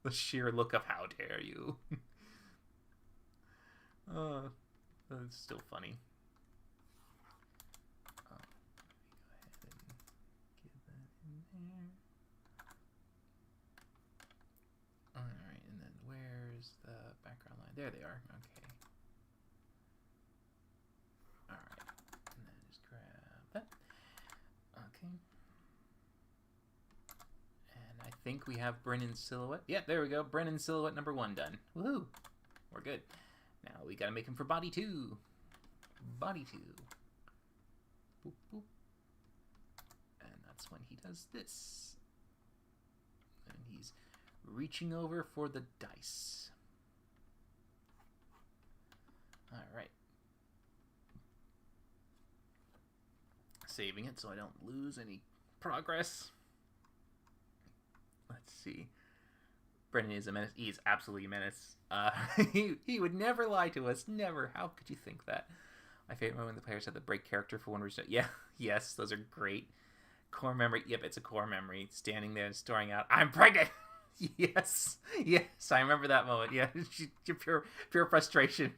the sheer look of how dare you. It's still funny. Let me go ahead and get that in there. Alright, and then where's the background line? There they are. Okay. think we have Brennan's silhouette. Yeah, there we go. Brennan's silhouette number 1 done. Woohoo! We're good. Now we gotta make him for body 2. Body 2. Boop, boop. And that's when he does this. And he's reaching over for the dice. Alright. Saving it so I don't lose any progress. Let's see. Brennan is a menace. He is absolutely a menace. He would never lie to us. Never. How could you think that? My favorite moment when the players had the break character for one reason. Yeah, yes, those are great. Core memory. Yep, it's a core memory. Standing there and storing out, I'm pregnant! Yes, I remember that moment. Yeah, pure frustration.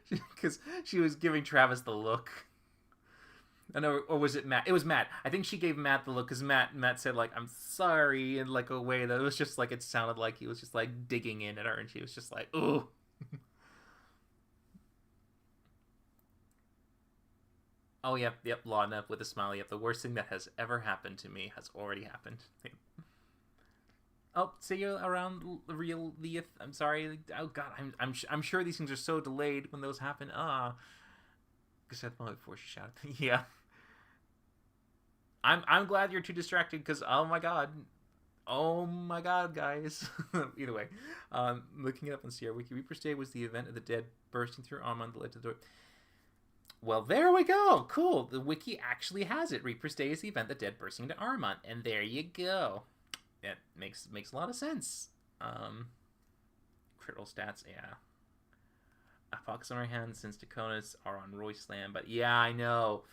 Because she was giving Travis the look. I know, or was it Matt? It was Matt. I think she gave Matt the look because Matt said like, "I'm sorry," in like a way that it was just like it sounded like he was just like digging in at her, and she was just like, "Ooh." Oh yep, Laudna with a smiley. Yep, the worst thing that has ever happened to me has already happened. Oh, see you around real Leith. I'm sorry. Oh God, I'm sure these things are so delayed when those happen. Because at the moment before she shouted, yeah. I'm glad you're too distracted because oh my god, guys. Either way, looking it up on Sierra Wiki, Reaper's Day was the event of the dead bursting through Armand that led to the door. Well, there we go. Cool. The wiki actually has it. Reaper's Day is the event that dead bursting into Armand, and there you go. That makes a lot of sense. Critical stats, yeah. A fox on our hands since Dakotas are on Royce land, but yeah, I know.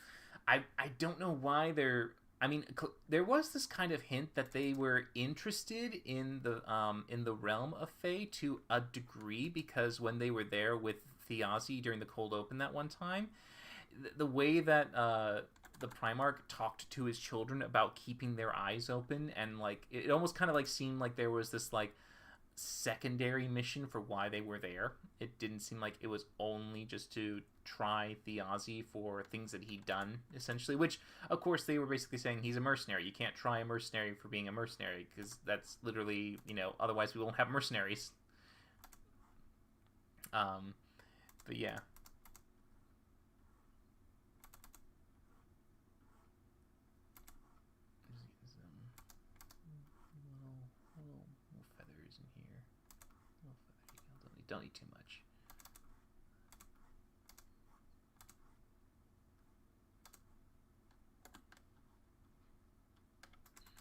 I don't know why they're. I mean, there was this kind of hint that they were interested in the realm of Fae to a degree because when they were there with Thiazi during the cold open that one time, the way that the Primarch talked to his children about keeping their eyes open and like it almost kind of like seemed like there was this like secondary mission for why they were there. It didn't seem like it was only just to try Thiazi for things that he'd done, essentially, which of course they were basically saying he's a mercenary. You can't try a mercenary for being a mercenary because that's literally, otherwise we won't have mercenaries. But yeah. Little feathers in here. Don't need too much.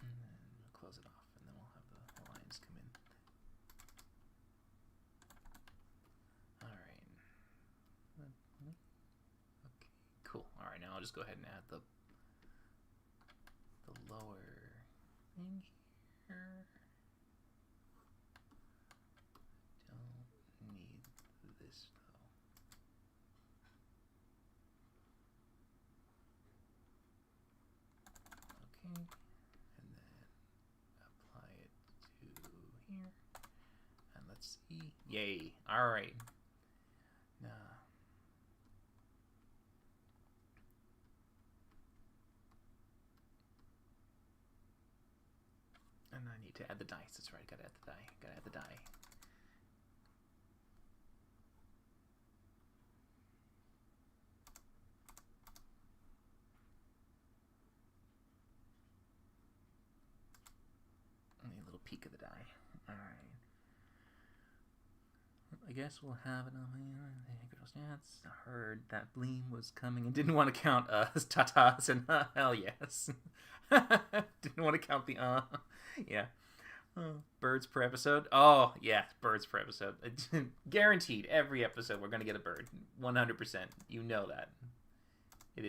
And then we'll close it off, and then we'll have the lines come in. Alright. Okay, cool. Alright, now I'll just go ahead and add the lower thing here. Don't need this though. Okay, and then apply it to here. And let's see. Yay. Alright. Now and I need to add the dice. That's right, gotta add the die. Gotta add the die. Only a little peek of the die. Alright. I guess we'll have it on the stats. I heard that Bleem was coming and didn't want to count tatas and hell yes. Didn't want to count the yeah. Birds per episode. Oh yeah, birds per episode. Guaranteed. Every episode we're gonna get a bird. 100%. You know that. It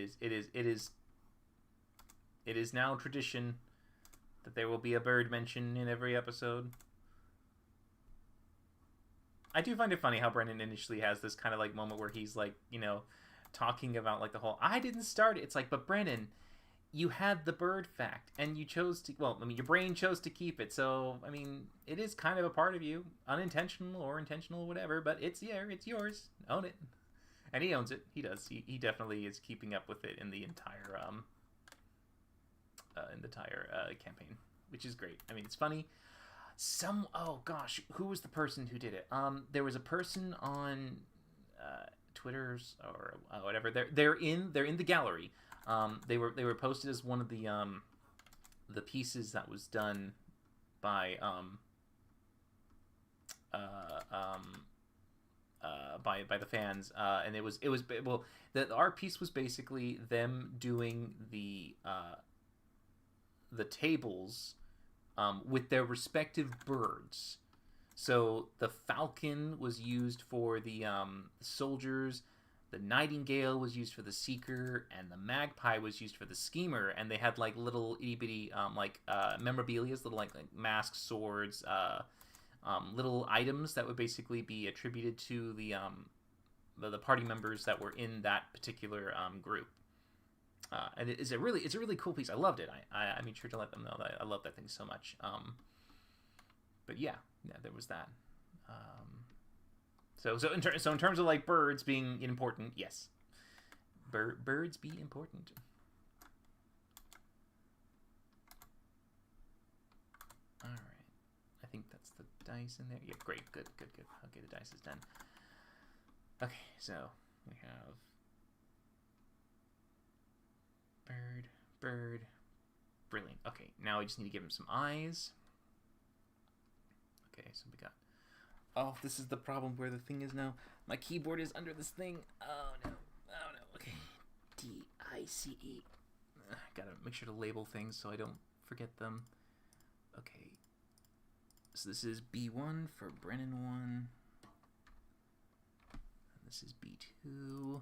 is now tradition that there will be a bird mention in every episode. I do find it funny how Brennan initially has this kind of like moment where he's like, talking about like the whole I didn't start it. It's like, but Brennan, you had the bird fact and you chose to, your brain chose to keep it. So, it is kind of a part of you, unintentional or intentional, whatever, but it's yours. Own it. And he owns it. He does. He definitely is keeping up with it in the entire campaign, which is great. I mean, it's funny. Oh gosh, who was the person who did it? There was a person on Twitter's or whatever. They're in the gallery. They were posted as one of the pieces that was done by by the fans, and it was well, the art piece was basically them doing the tables with their respective birds. So the falcon was used for the soldiers, the nightingale was used for the seeker, and the magpie was used for the schemer. And they had like little itty bitty memorabilia, little like masks, swords, little items that would basically be attributed to the party members that were in that particular group. And it's a really cool piece. I loved it. I made sure to let them know that I love that thing so much. But yeah, there was that. So in terms of like birds being important, yes, birds be important. All right, I think that's the dice in there. Yeah, great, good. Okay, the dice is done. Okay, so we have bird, brilliant. Okay, now we just need to give him some eyes. Okay, so we got. Oh, this is the problem where the thing is now. My keyboard is under this thing. Oh no. Okay, DICE. Gotta make sure to label things so I don't forget them. Okay, so this is B1 for Brennan 1. And this is B2.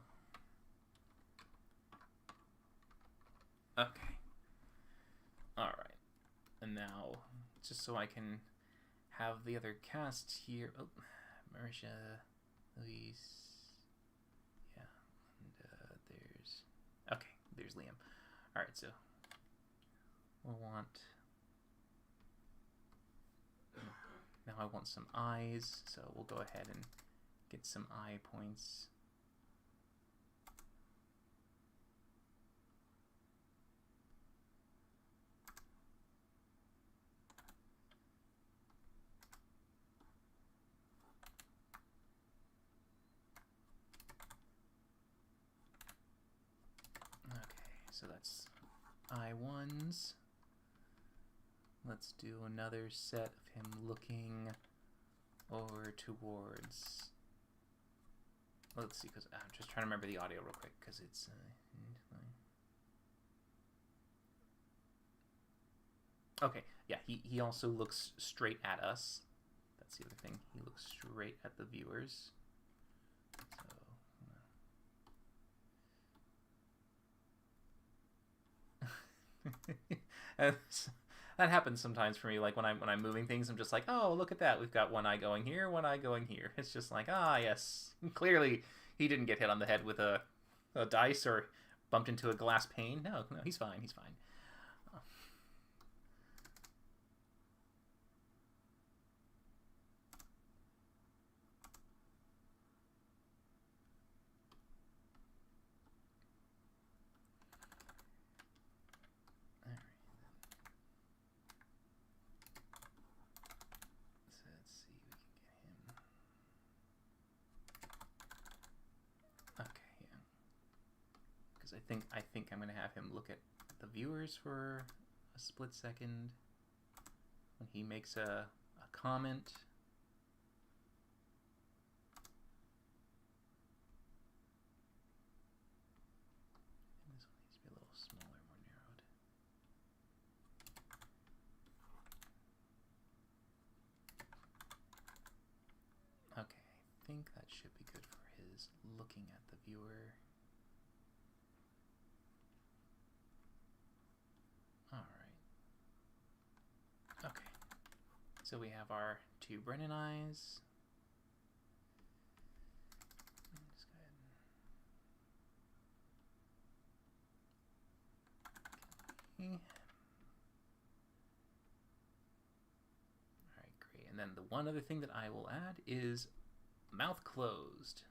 Okay. Alright. And now, just so I can have the other cast here. Oh, Marisha, Luis. Yeah. And there's. Okay, there's Liam. Alright, so we'll want. Now I want some eyes, so we'll go ahead and get some eye points. So that's I1s. Let's do another set of him looking over towards. Let's see, because I'm just trying to remember the audio real quick, because it's. Okay, yeah, he also looks straight at us. That's the other thing. He looks straight at the viewers. That happens sometimes for me. Like when I'm moving things, I'm just like, oh, look at that. We've got one eye going here, one eye going here. It's just like, yes. Clearly, he didn't get hit on the head with a dice or bumped into a glass pane. No, he's fine. He's fine. I think I'm gonna have him look at the viewers for a split second when he makes a comment. And this one needs to be a little smaller, more narrowed. Okay, I think that should be good for his looking at the viewer. So we have our two Brennan eyes. Just go ahead and... Okay. Alright, great. And then the one other thing that I will add is mouth closed.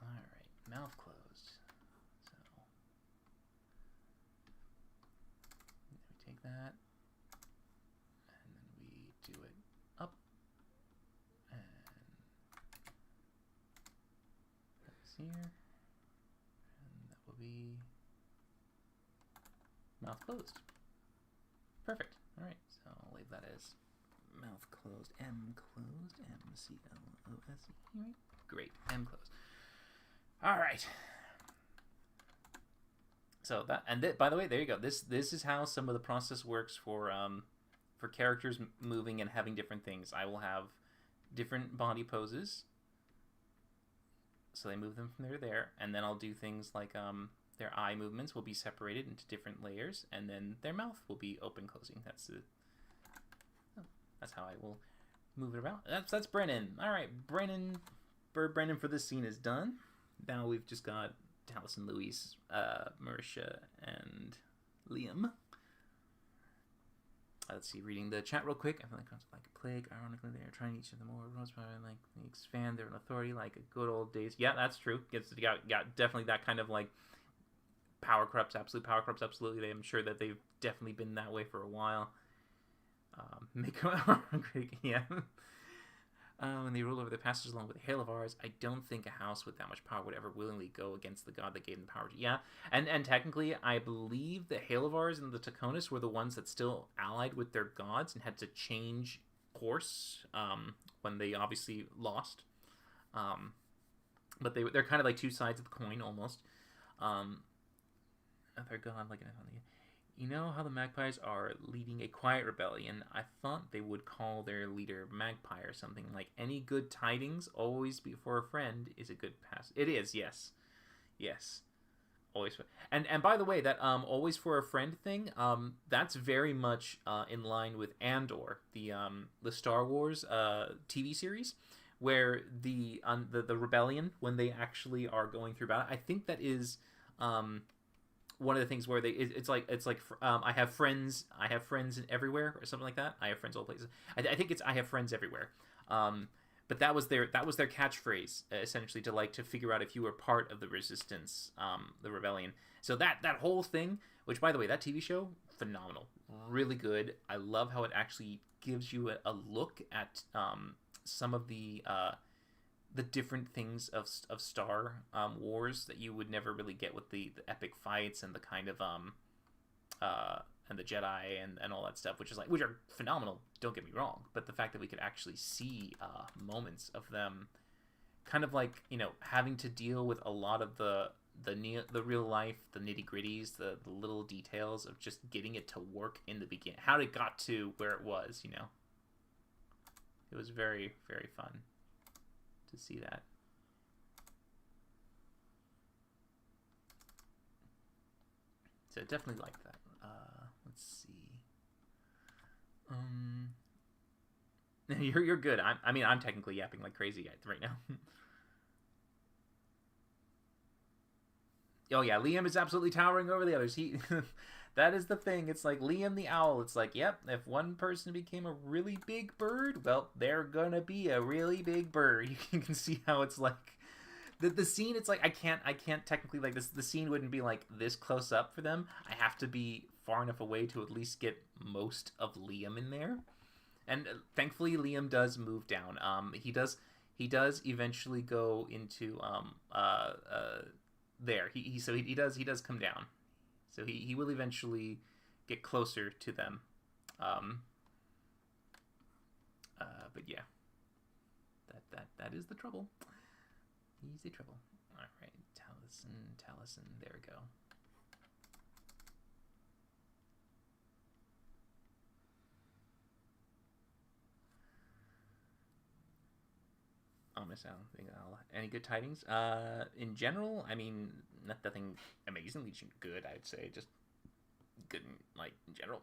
Alright, mouth closed. So, let me take that. here. And that will be mouth closed. Perfect. All right, so I'll leave that as mouth closed, M closed, M-C-L-O-S-E. Right? Great, M closed. All right. So that, and by the way, there you go. This is how some of the process works for characters moving and having different things. I will have different body poses, so they move them from there to there, and then I'll do things like their eye movements will be separated into different layers, and then their mouth will be open closing. That's how I will move it about. That's Brennan. All right, Brennan for this scene is done. Now we've just got Taliesin, Louise, Marisha, and Liam. Let's see, reading the chat real quick. I feel like it's like a plague. Ironically, they are trying each of them more. Like they expand their authority like a good old days. Yeah, that's true. It's got definitely that kind of like power corrupts, absolute power corrupts. Absolutely, I'm sure that they've definitely been that way for a while. Yeah. When they rule over the passages along with the Hail of Ours, I don't think a house with that much power would ever willingly go against the god that gave them the power. Yeah, and technically, I believe the Hail of Ours and the Taconis were the ones that still allied with their gods and had to change course when they obviously lost. But they're kind of like two sides of the coin almost. Their god, like you know how the Magpies are leading a quiet rebellion? I thought they would call their leader Magpie or something. Like, any good tidings, always before a friend, is a good pass. It is, yes. Yes. Always. And by the way, that always for a friend thing, that's very much in line with Andor, the Star Wars TV series, where the rebellion, when they actually are going through battle, I think that is one of the things where it's like I have friends in everywhere or something like that. I have friends all places. I think it's I have friends everywhere. But that was their catchphrase essentially to figure out if you were part of the resistance, the rebellion. So that whole thing, which by the way, that TV show, phenomenal, really good. I love how it actually gives you a look at some of the different things of Star Wars that you would never really get with the epic fights and the kind of and the Jedi and all that stuff, which are phenomenal, don't get me wrong, but the fact that we could actually see moments of them kind of like, having to deal with a lot of the real life, the nitty-gritties, the little details of just getting it to work in the beginning, how it got to where it was. It was very, very fun to see that. So definitely like that. Let's see. You're good. I'm technically yapping like crazy right now. Oh yeah, Liam is absolutely towering over the others. That is the thing. It's like Liam the owl. It's like, yep, if one person became a really big bird, well, they're gonna be a really big bird. You can see how it's like the scene. It's like I can't technically like this. The scene wouldn't be like this close up for them. I have to be far enough away to at least get most of Liam in there. And thankfully, Liam does move down. He does eventually go into there. He does come down. So he will eventually get closer to them. But yeah. That is the trouble. He's the trouble. Alright, Taliesin, there we go. I'll miss out. Any good tidings? In general, nothing amazingly good, I'd say. Just good, in general.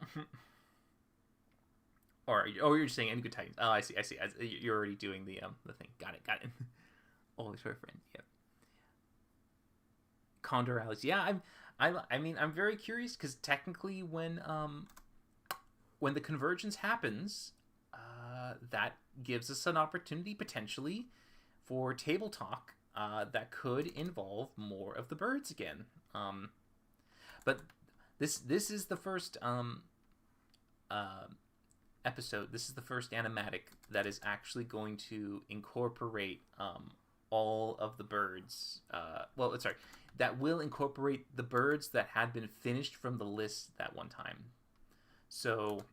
Or you're just saying any good tidings. Oh, I see. You're already doing the thing. Got it. Always for a friend. Yep. Condor Alex. Yeah, I'm very curious because technically when the convergence happens, that gives us an opportunity potentially for table talk that could involve more of the birds again. But this is the first episode. This is the first animatic that is actually going to incorporate all of the birds. Well, sorry, that will incorporate the birds that had been finished from the list that one time. So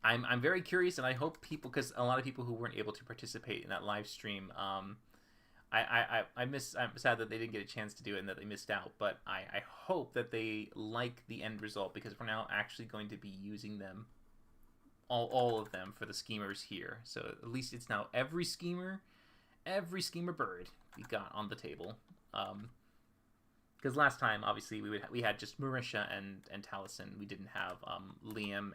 I'm very curious, and I hope people, because a lot of people who weren't able to participate in that live stream, I'm sad that they didn't get a chance to do it and that they missed out. But I hope that they like the end result, because we're now actually going to be using them, all of them, for the schemers here. So at least it's now every schemer bird we got on the table. Because last time, obviously, we had just Marisha and Taliesin. We didn't have Liam,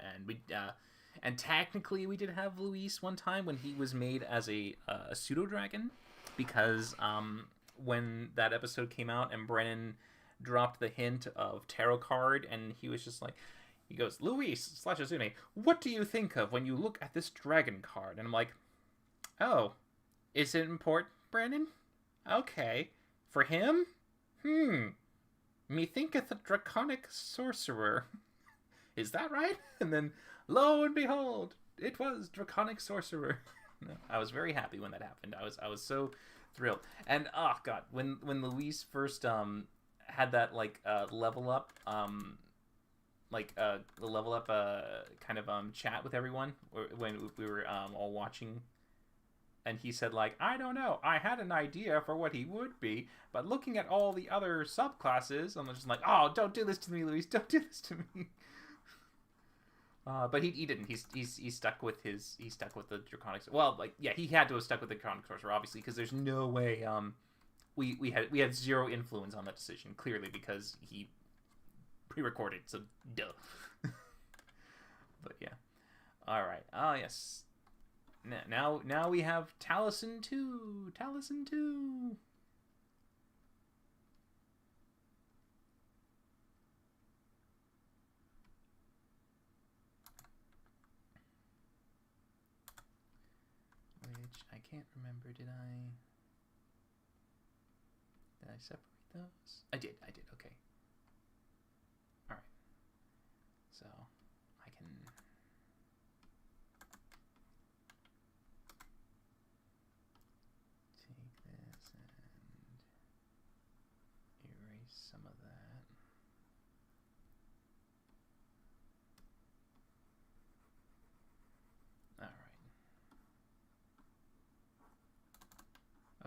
and technically we did have Luis one time when he was made as a pseudo dragon, because when that episode came out and Brennan dropped the hint of tarot card, and he was just like, he goes, Luis / Azune, what do you think of when you look at this dragon card? And I'm like, oh, is it important, Brennan? Okay, for him? Me thinketh a draconic sorcerer. Is that right? And then, lo and behold, it was draconic sorcerer. I was very happy when that happened. I was so thrilled. And oh god, when Luis first had that level up the level up kind of chat with everyone, when we were all watching, and he said, like, I don't know, I had an idea for what he would be, but looking at all the other subclasses, I'm just like, oh, don't do this to me, Luis, don't do this to me. But he didn't. He stuck with the draconic. Well, he had to have stuck with the draconic sorcerer, obviously, because there's no way. We had zero influence on that decision, clearly, because he pre-recorded. So duh. But yeah. All right. Oh yes. Now we have Taliesin 2. Taliesin 2. Which I can't remember. Did I separate those? I did. Okay. All right. So I can. Take this and erase some of that. All right.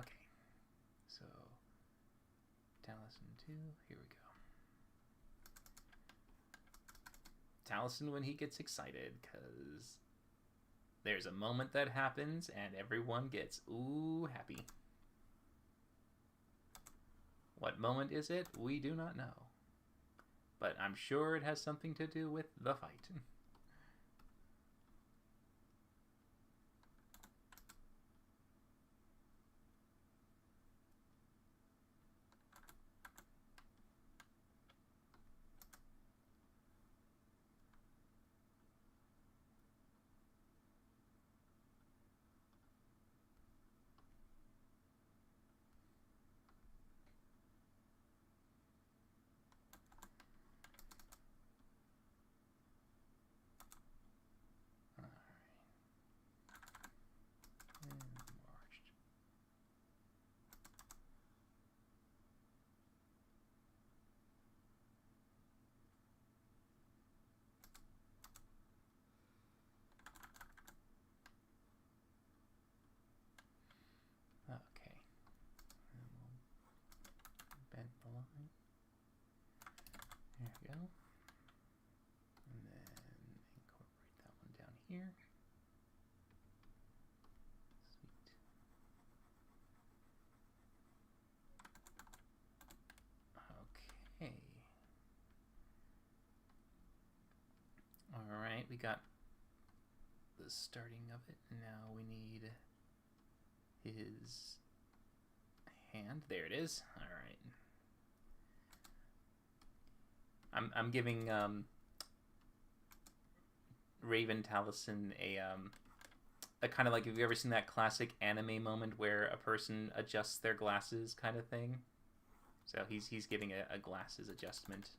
Okay. So Taliesin 2, here we go. Taliesin when he gets excited, because there's a moment that happens and everyone gets happy. What moment is it? We do not know. But I'm sure it has something to do with the fight. Okay. And we'll bend the line. There we go. And then incorporate that one down here. Sweet. Okay. Alright, we got the starting of it. Now we need his hand. There it is. All right. I'm giving Raven Taliesin a kind of like, have you ever seen that classic anime moment where a person adjusts their glasses kind of thing? So he's getting a glasses adjustment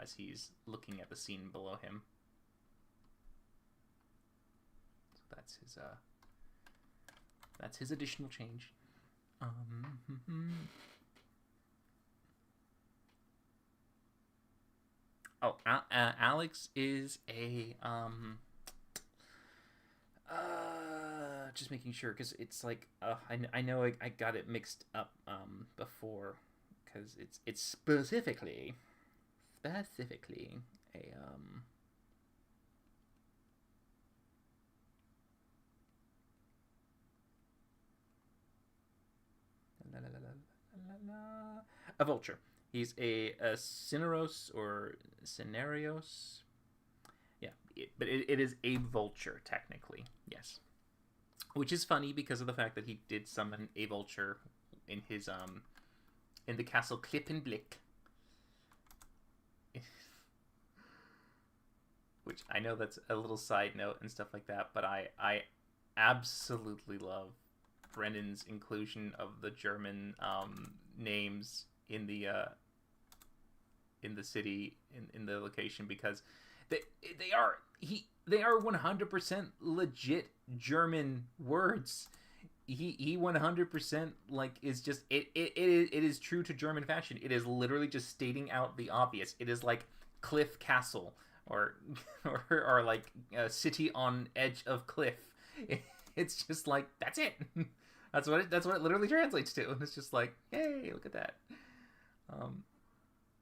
as he's looking at the scene below him. So that's his additional change. Oh, Alex is a just making sure because it's like I know I got it mixed up before because it's specifically a la, la, la, la, la, la, a vulture. He's a Cineros or Cinerios. Yeah, but it is a vulture technically. Yes, which is funny because of the fact that he did summon a vulture in his in the castle Klippenblick, which I know that's a little side note and stuff like that, but I absolutely love Brennan's inclusion of the German names in the city in the location because they are they are 100% legit German words. He 100% like is just it is true to German fashion. It is literally just stating out the obvious. It is like cliff castle or or like a city on edge of cliff. It's just like that's it. That's what it literally translates to, and it's just like, hey, look at that. Um,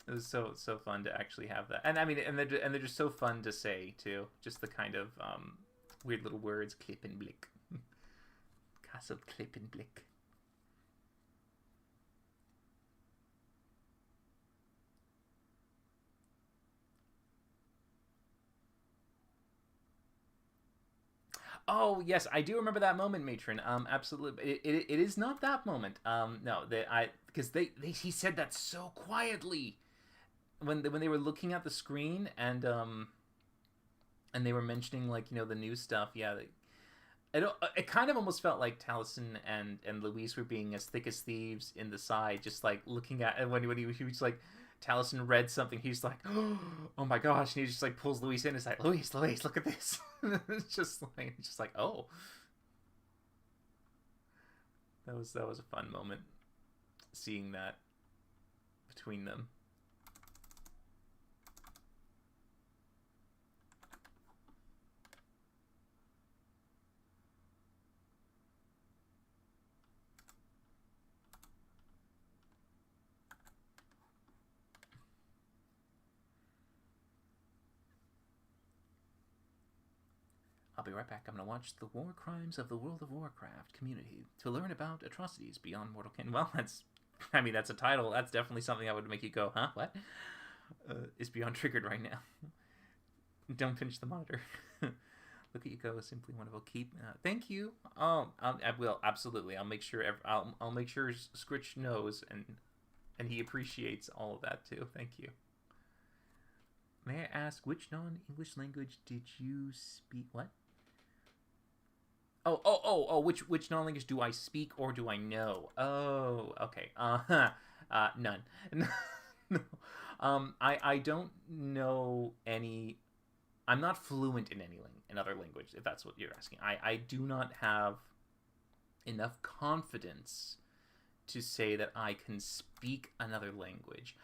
it was so fun to actually have that, and I mean, and they're just so fun to say too. Just the kind of weird little words, Klippenblick, Castle Klippenblick. Oh yes, I do remember that moment, matron. Absolutely. It is not that moment. No, that I because they he said that so quietly when they were looking at the screen and they were mentioning like the new stuff. Yeah, it kind of almost felt like Taliesin and Luis were being as thick as thieves in the side, just like looking at and when he was like. Taliesin read something. He's like, "Oh my gosh!" And he just like pulls Luis in. It's like, "Luis, look at this." It's just like, "Oh." That was a fun moment, seeing that between them. I'll be right back. I'm going to watch the war crimes of the World of Warcraft community to learn about atrocities beyond mortal kin. Well, I mean, that's a title. That's definitely something that would make you go, huh? What? Is beyond triggered right now. Don't pinch the monitor. Look at you go, simply wonderful. Keep. Thank you. I will absolutely. I'll make sure. I'll make sure Scritch knows and he appreciates all of that too. Thank you. May I ask which non-English language did you speak? What? Oh! Which non-language do I speak or do I know? Oh, okay. None. No. I don't know any. I'm not fluent in in other language. If that's what you're asking, I do not have enough confidence to say that I can speak another language.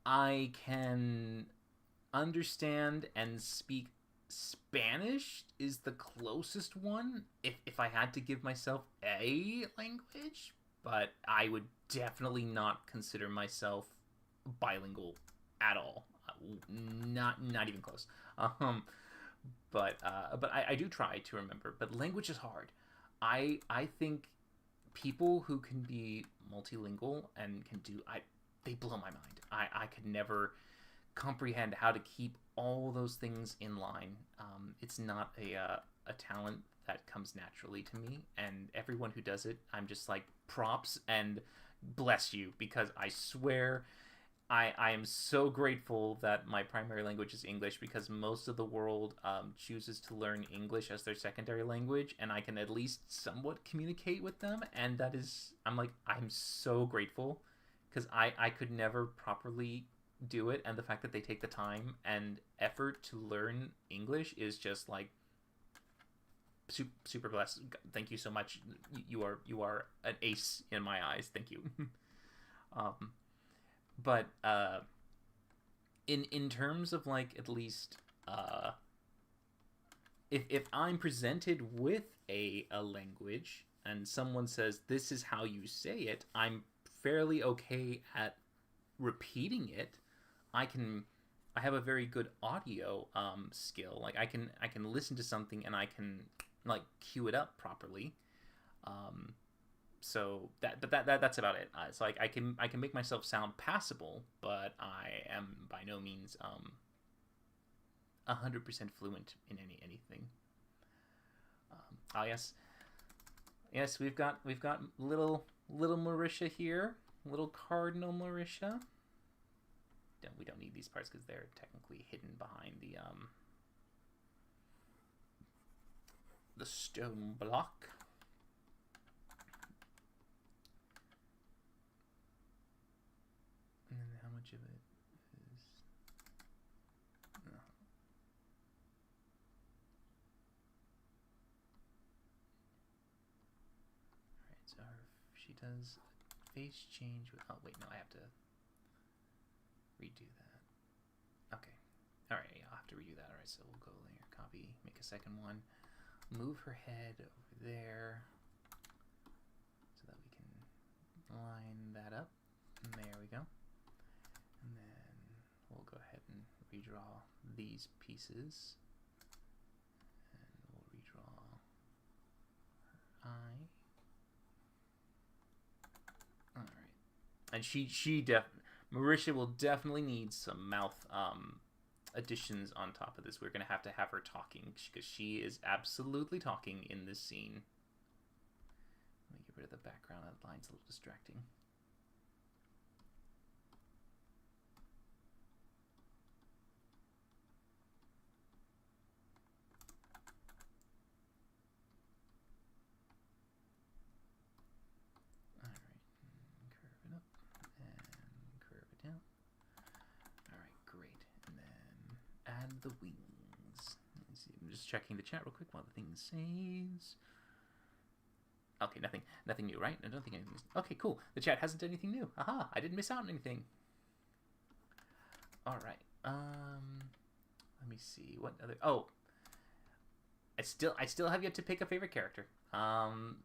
I can understand and speak Spanish is the closest one if I had to give myself a language, but I would definitely not consider myself bilingual at all. Not even close. But I do try to remember. But language is hard. I think people who can be multilingual and can do they blow my mind. I could never comprehend how to keep all those things in line. It's not a talent that comes naturally to me, and everyone who does it, I'm just like props and bless you, because I swear I am so grateful that my primary language is English, because most of the world chooses to learn English as their secondary language, and I can at least somewhat communicate with them, and that is, I'm so grateful, because I could never properly do it, and the fact that they take the time and effort to learn English is just like super blessed. Thank you so much. You are an ace in my eyes. Thank you. um, but in terms of like at least if I'm presented with a language and someone says this is how you say it, I'm fairly okay at repeating it. I have a very good audio skill. Like I can listen to something and I can like cue it up properly. So that's about it. So I can make myself sound passable, but I am by no means 100% fluent in anything. Oh yes, we've got little Marisha here, little Cardinal Marisha. We don't need these parts because they're technically hidden behind the stone block. And then how much of it is? No. Alright, so she does face change with. Oh wait, no, I have to redo that. Okay. Alright, yeah, I'll have to redo that. Alright, so we'll go layer, copy, make a second one. Move her head over there so that we can line that up. And there we go. And then we'll go ahead and redraw these pieces. And we'll redraw her eye. Alright. And Marisha will definitely need some mouth additions on top of this. We're going to have her talking because she is absolutely talking in this scene. Let me get rid of the background. That line's a little distracting. The wings. Let's see. I'm just checking the chat real quick while the thing saves. Okay, nothing new, right? I don't think anything's. Okay, cool. The chat hasn't done anything new. Aha! I didn't miss out on anything. All right. Let me see what other. Oh, I still have yet to pick a favorite character. Man,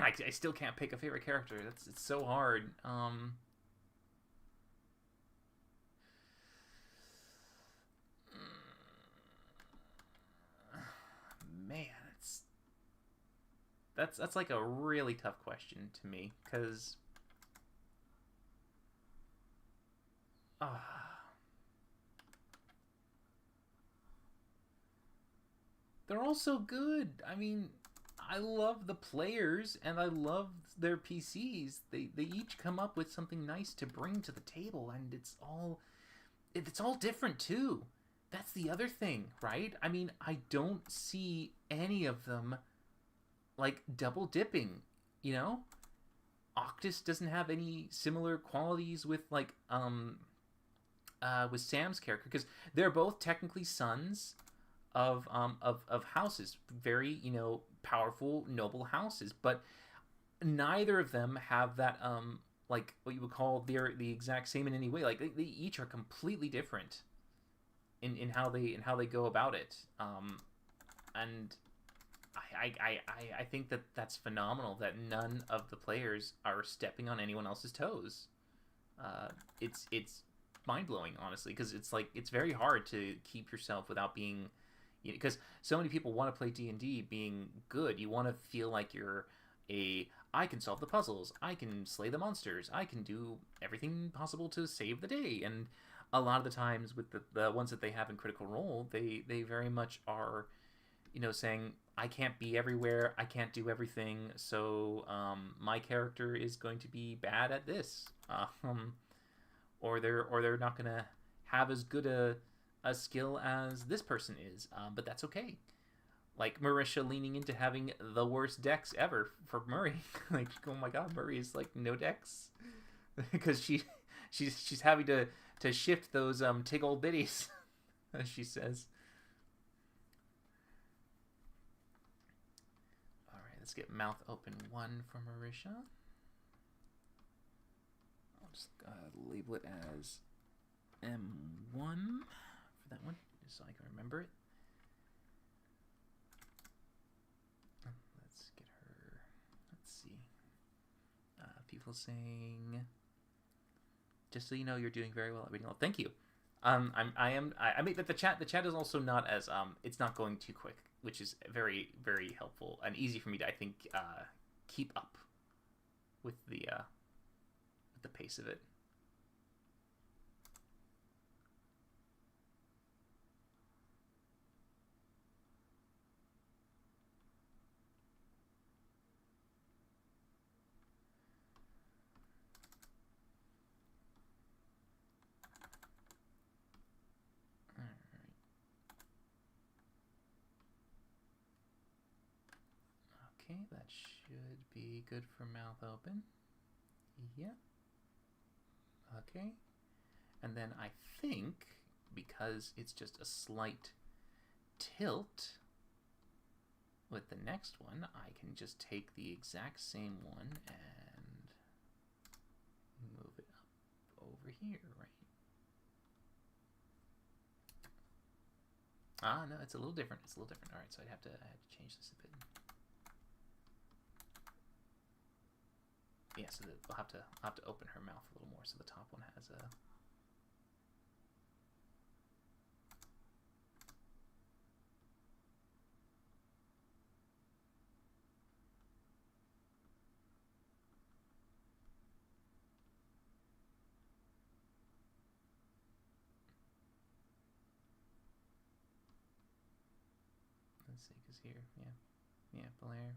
I still can't pick a favorite character. It's so hard. Man, that's like a really tough question to me because they're all so good. I mean, I love the players and I love their PCs. They each come up with something nice to bring to the table, and it's all different too. That's the other thing, right? I mean, I don't see any of them like double dipping, you know? Octus doesn't have any similar qualities with like with Sam's character because they're both technically sons of houses, very, you know, powerful, noble houses, but neither of them have that like what you would call the exact same in any way. Like they each are completely different in how they go about it, and I think that's phenomenal that none of the players are stepping on anyone else's toes. It's mind blowing, honestly, because it's like it's very hard to keep yourself without being, because so many people want to play D&D being good. You want to feel like you're I can solve the puzzles, I can slay the monsters, I can do everything possible to save the day, and a lot of the times with the ones that they have in Critical Role, they very much are, you know, saying, I can't be everywhere, I can't do everything, so my character is going to be bad at this, or they're not gonna have as good a skill as this person is, but that's okay. Like Marisha leaning into having the worst dex ever for Murray. Like, oh my god, Murray is like no dex because she's having to shift those tig old biddies. as she says. All right, let's get mouth open 1 for Marisha. I'll just label it as M1 for that one, just so I can remember it. Let's get her. Let's see. People saying, just so you know, you're doing very well at reading. Thank you. I mean that the chat is also not as it's not going too quick, which is very, very helpful and easy for me to, I think, keep up with the pace of it. Okay, that should be good for mouth open. Yep. Okay. And then I think, because it's just a slight tilt with the next one, I can just take the exact same one and move it up over here, right? Ah, no, it's a little different. It's a little different. All right, so I have to change this a bit. Yeah, so that I'll have to open her mouth a little more, so the top one has a. Let's see, because here, yeah, Blair.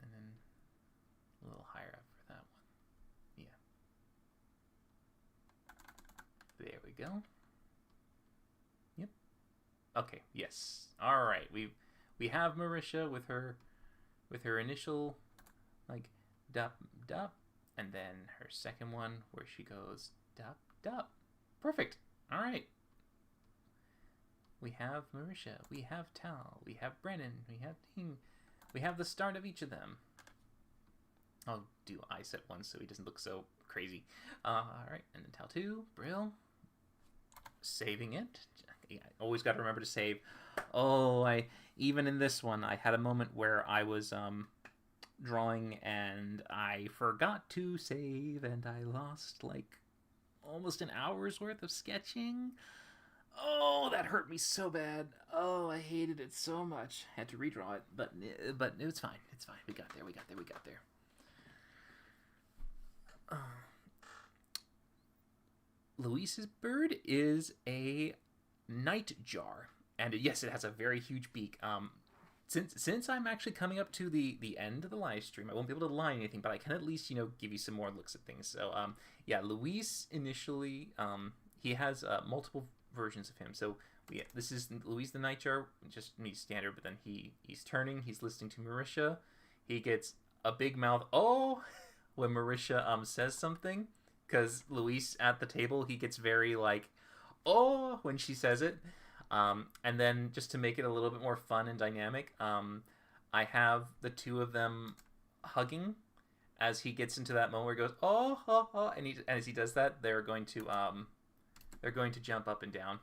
And then a little higher up for that one. Yeah. There we go. Yep. Okay, yes. All right. We have Marisha with her initial like dup dup, and then her second one where she goes dup dup. Perfect. All right. We have Marisha, we have Tal, we have Brennan, we have Dean. We have the start of each of them. I'll do ice at once so he doesn't look so crazy. Alright, and then Tal 2, Brill. Saving it. Yeah, always got to remember to save. Oh, even in this one, I had a moment where I was drawing and I forgot to save and I lost like almost an hour's worth of sketching. Oh, that hurt me so bad. Oh, I hated it so much. Had to redraw it, but it's fine. It's fine. We got there. Luis's bird is a nightjar, and yes, it has a very huge beak. Since I'm actually coming up to the end of the live stream, I won't be able to line anything, but I can at least give you some more looks at things. So yeah, Luis initially he has multiple versions of him. So this is Luis the Nightjar, just me standard, but then he's turning, he's listening to Marisha. He gets a big mouth when Marisha says something, because Luis at the table, he gets very like when she says it. And then just to make it a little bit more fun and dynamic, I have the two of them hugging as he gets into that moment where he goes and as he does that, they're going to jump up and down.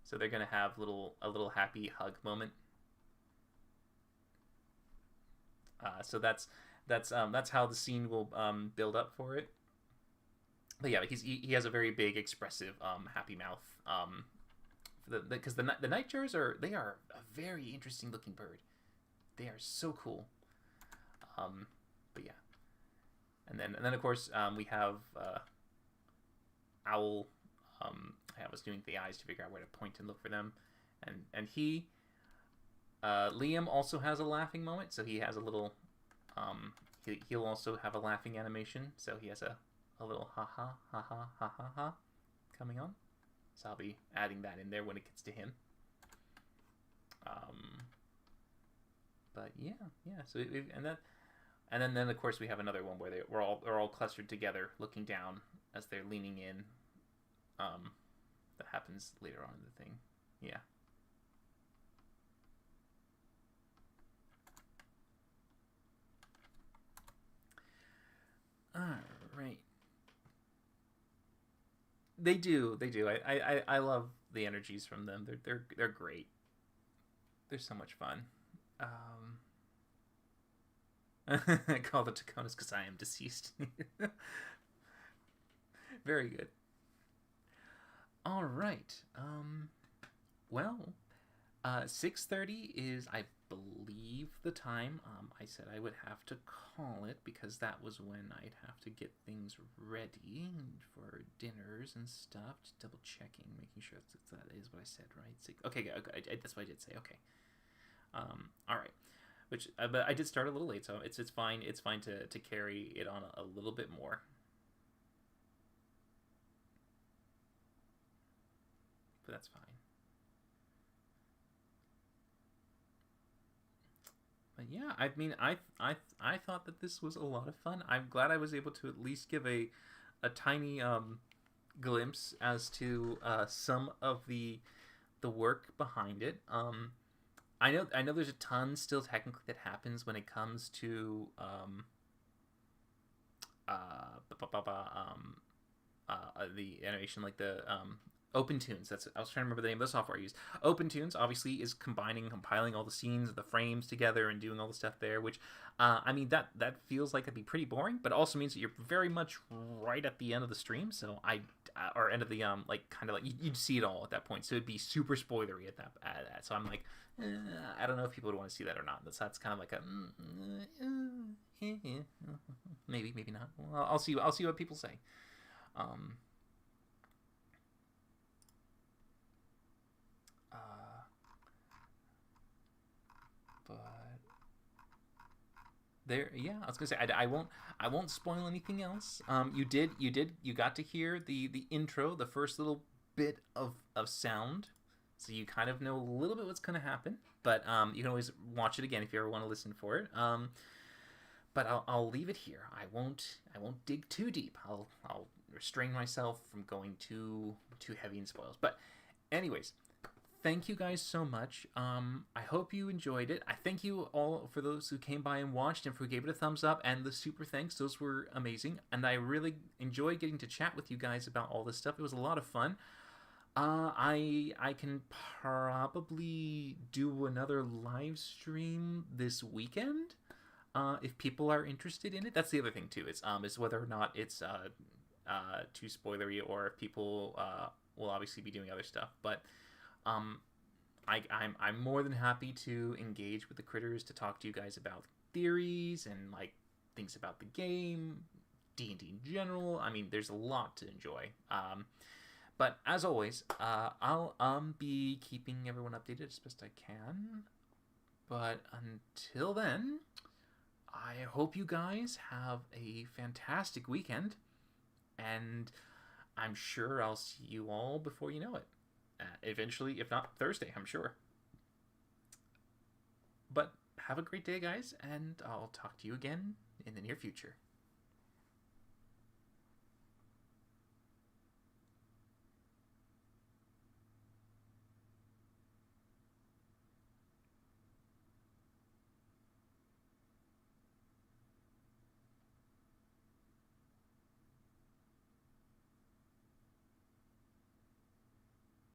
So they're going to have a little happy hug moment. So that's how the scene will build up for it. But yeah, he has a very big, expressive, happy mouth. Because the nightjars are a very interesting looking bird. They are so cool. But yeah, and then of course we have Owl. I was doing the eyes to figure out where to point and look for them, and he Liam also has a laughing moment, so he has a little he'll also have a laughing animation, so he has a little ha ha ha ha ha ha ha coming on, so I'll be adding that in there when it gets to him. But yeah, so and that And then of course we have another one where they're all clustered together, looking down as they're leaning in. That happens later on in the thing. Yeah. All right. They do. I love the energies from them. They're great. They're so much fun. I call the Taconas because I am deceased. Very good. All right. Well, 6:30 is, I believe, the time. I said I would have to call it because that was when I'd have to get things ready for dinners and stuff. Just double checking, making sure that is what I said, right? Okay, that's what I did say. Okay. All right. Which, but I did start a little late, so it's fine. It's fine to carry it on a little bit more. But that's fine. But yeah, I mean, I thought that this was a lot of fun. I'm glad I was able to at least give a tiny glimpse as to some of the work behind it. I know there's a ton still technically that happens when it comes to the animation, like the OpenTunes. I was trying to remember the name of the software I used. OpenTunes obviously is compiling all the scenes, the frames together, and doing all the stuff there. Which, I mean, that feels like it'd be pretty boring, but it also means that you're very much right at the end of the stream. So or end of the like kind of like you'd see it all at that point. So it'd be super spoilery at that. So I'm like, I don't know if people would want to see that or not. That's kind of like a maybe not. Well, I'll see what people say. But there, yeah, I was gonna say I won't spoil anything else. You got to hear the intro, the first little bit of sound, so you kind of know a little bit what's gonna happen. But you can always watch it again if you ever want to listen for it. But I'll leave it here. I won't dig too deep. I'll restrain myself from going too heavy in spoils. But anyways, thank you guys so much. I hope you enjoyed it. I thank you all for those who came by and watched and who gave it a thumbs up and the super thanks. Those were amazing. And I really enjoyed getting to chat with you guys about all this stuff. It was a lot of fun. I can probably do another live stream this weekend. If people are interested in it. That's the other thing too. Is whether or not it's too spoilery, or if people will obviously be doing other stuff. But I'm more than happy to engage with the critters, to talk to you guys about theories and like things about the game, D&D in general. I mean, there's a lot to enjoy. But as always, I'll be keeping everyone updated as best I can. But until then, I hope you guys have a fantastic weekend, and I'm sure I'll see you all before you know it. Eventually, if not Thursday, I'm sure. But have a great day, guys, and I'll talk to you again in the near future.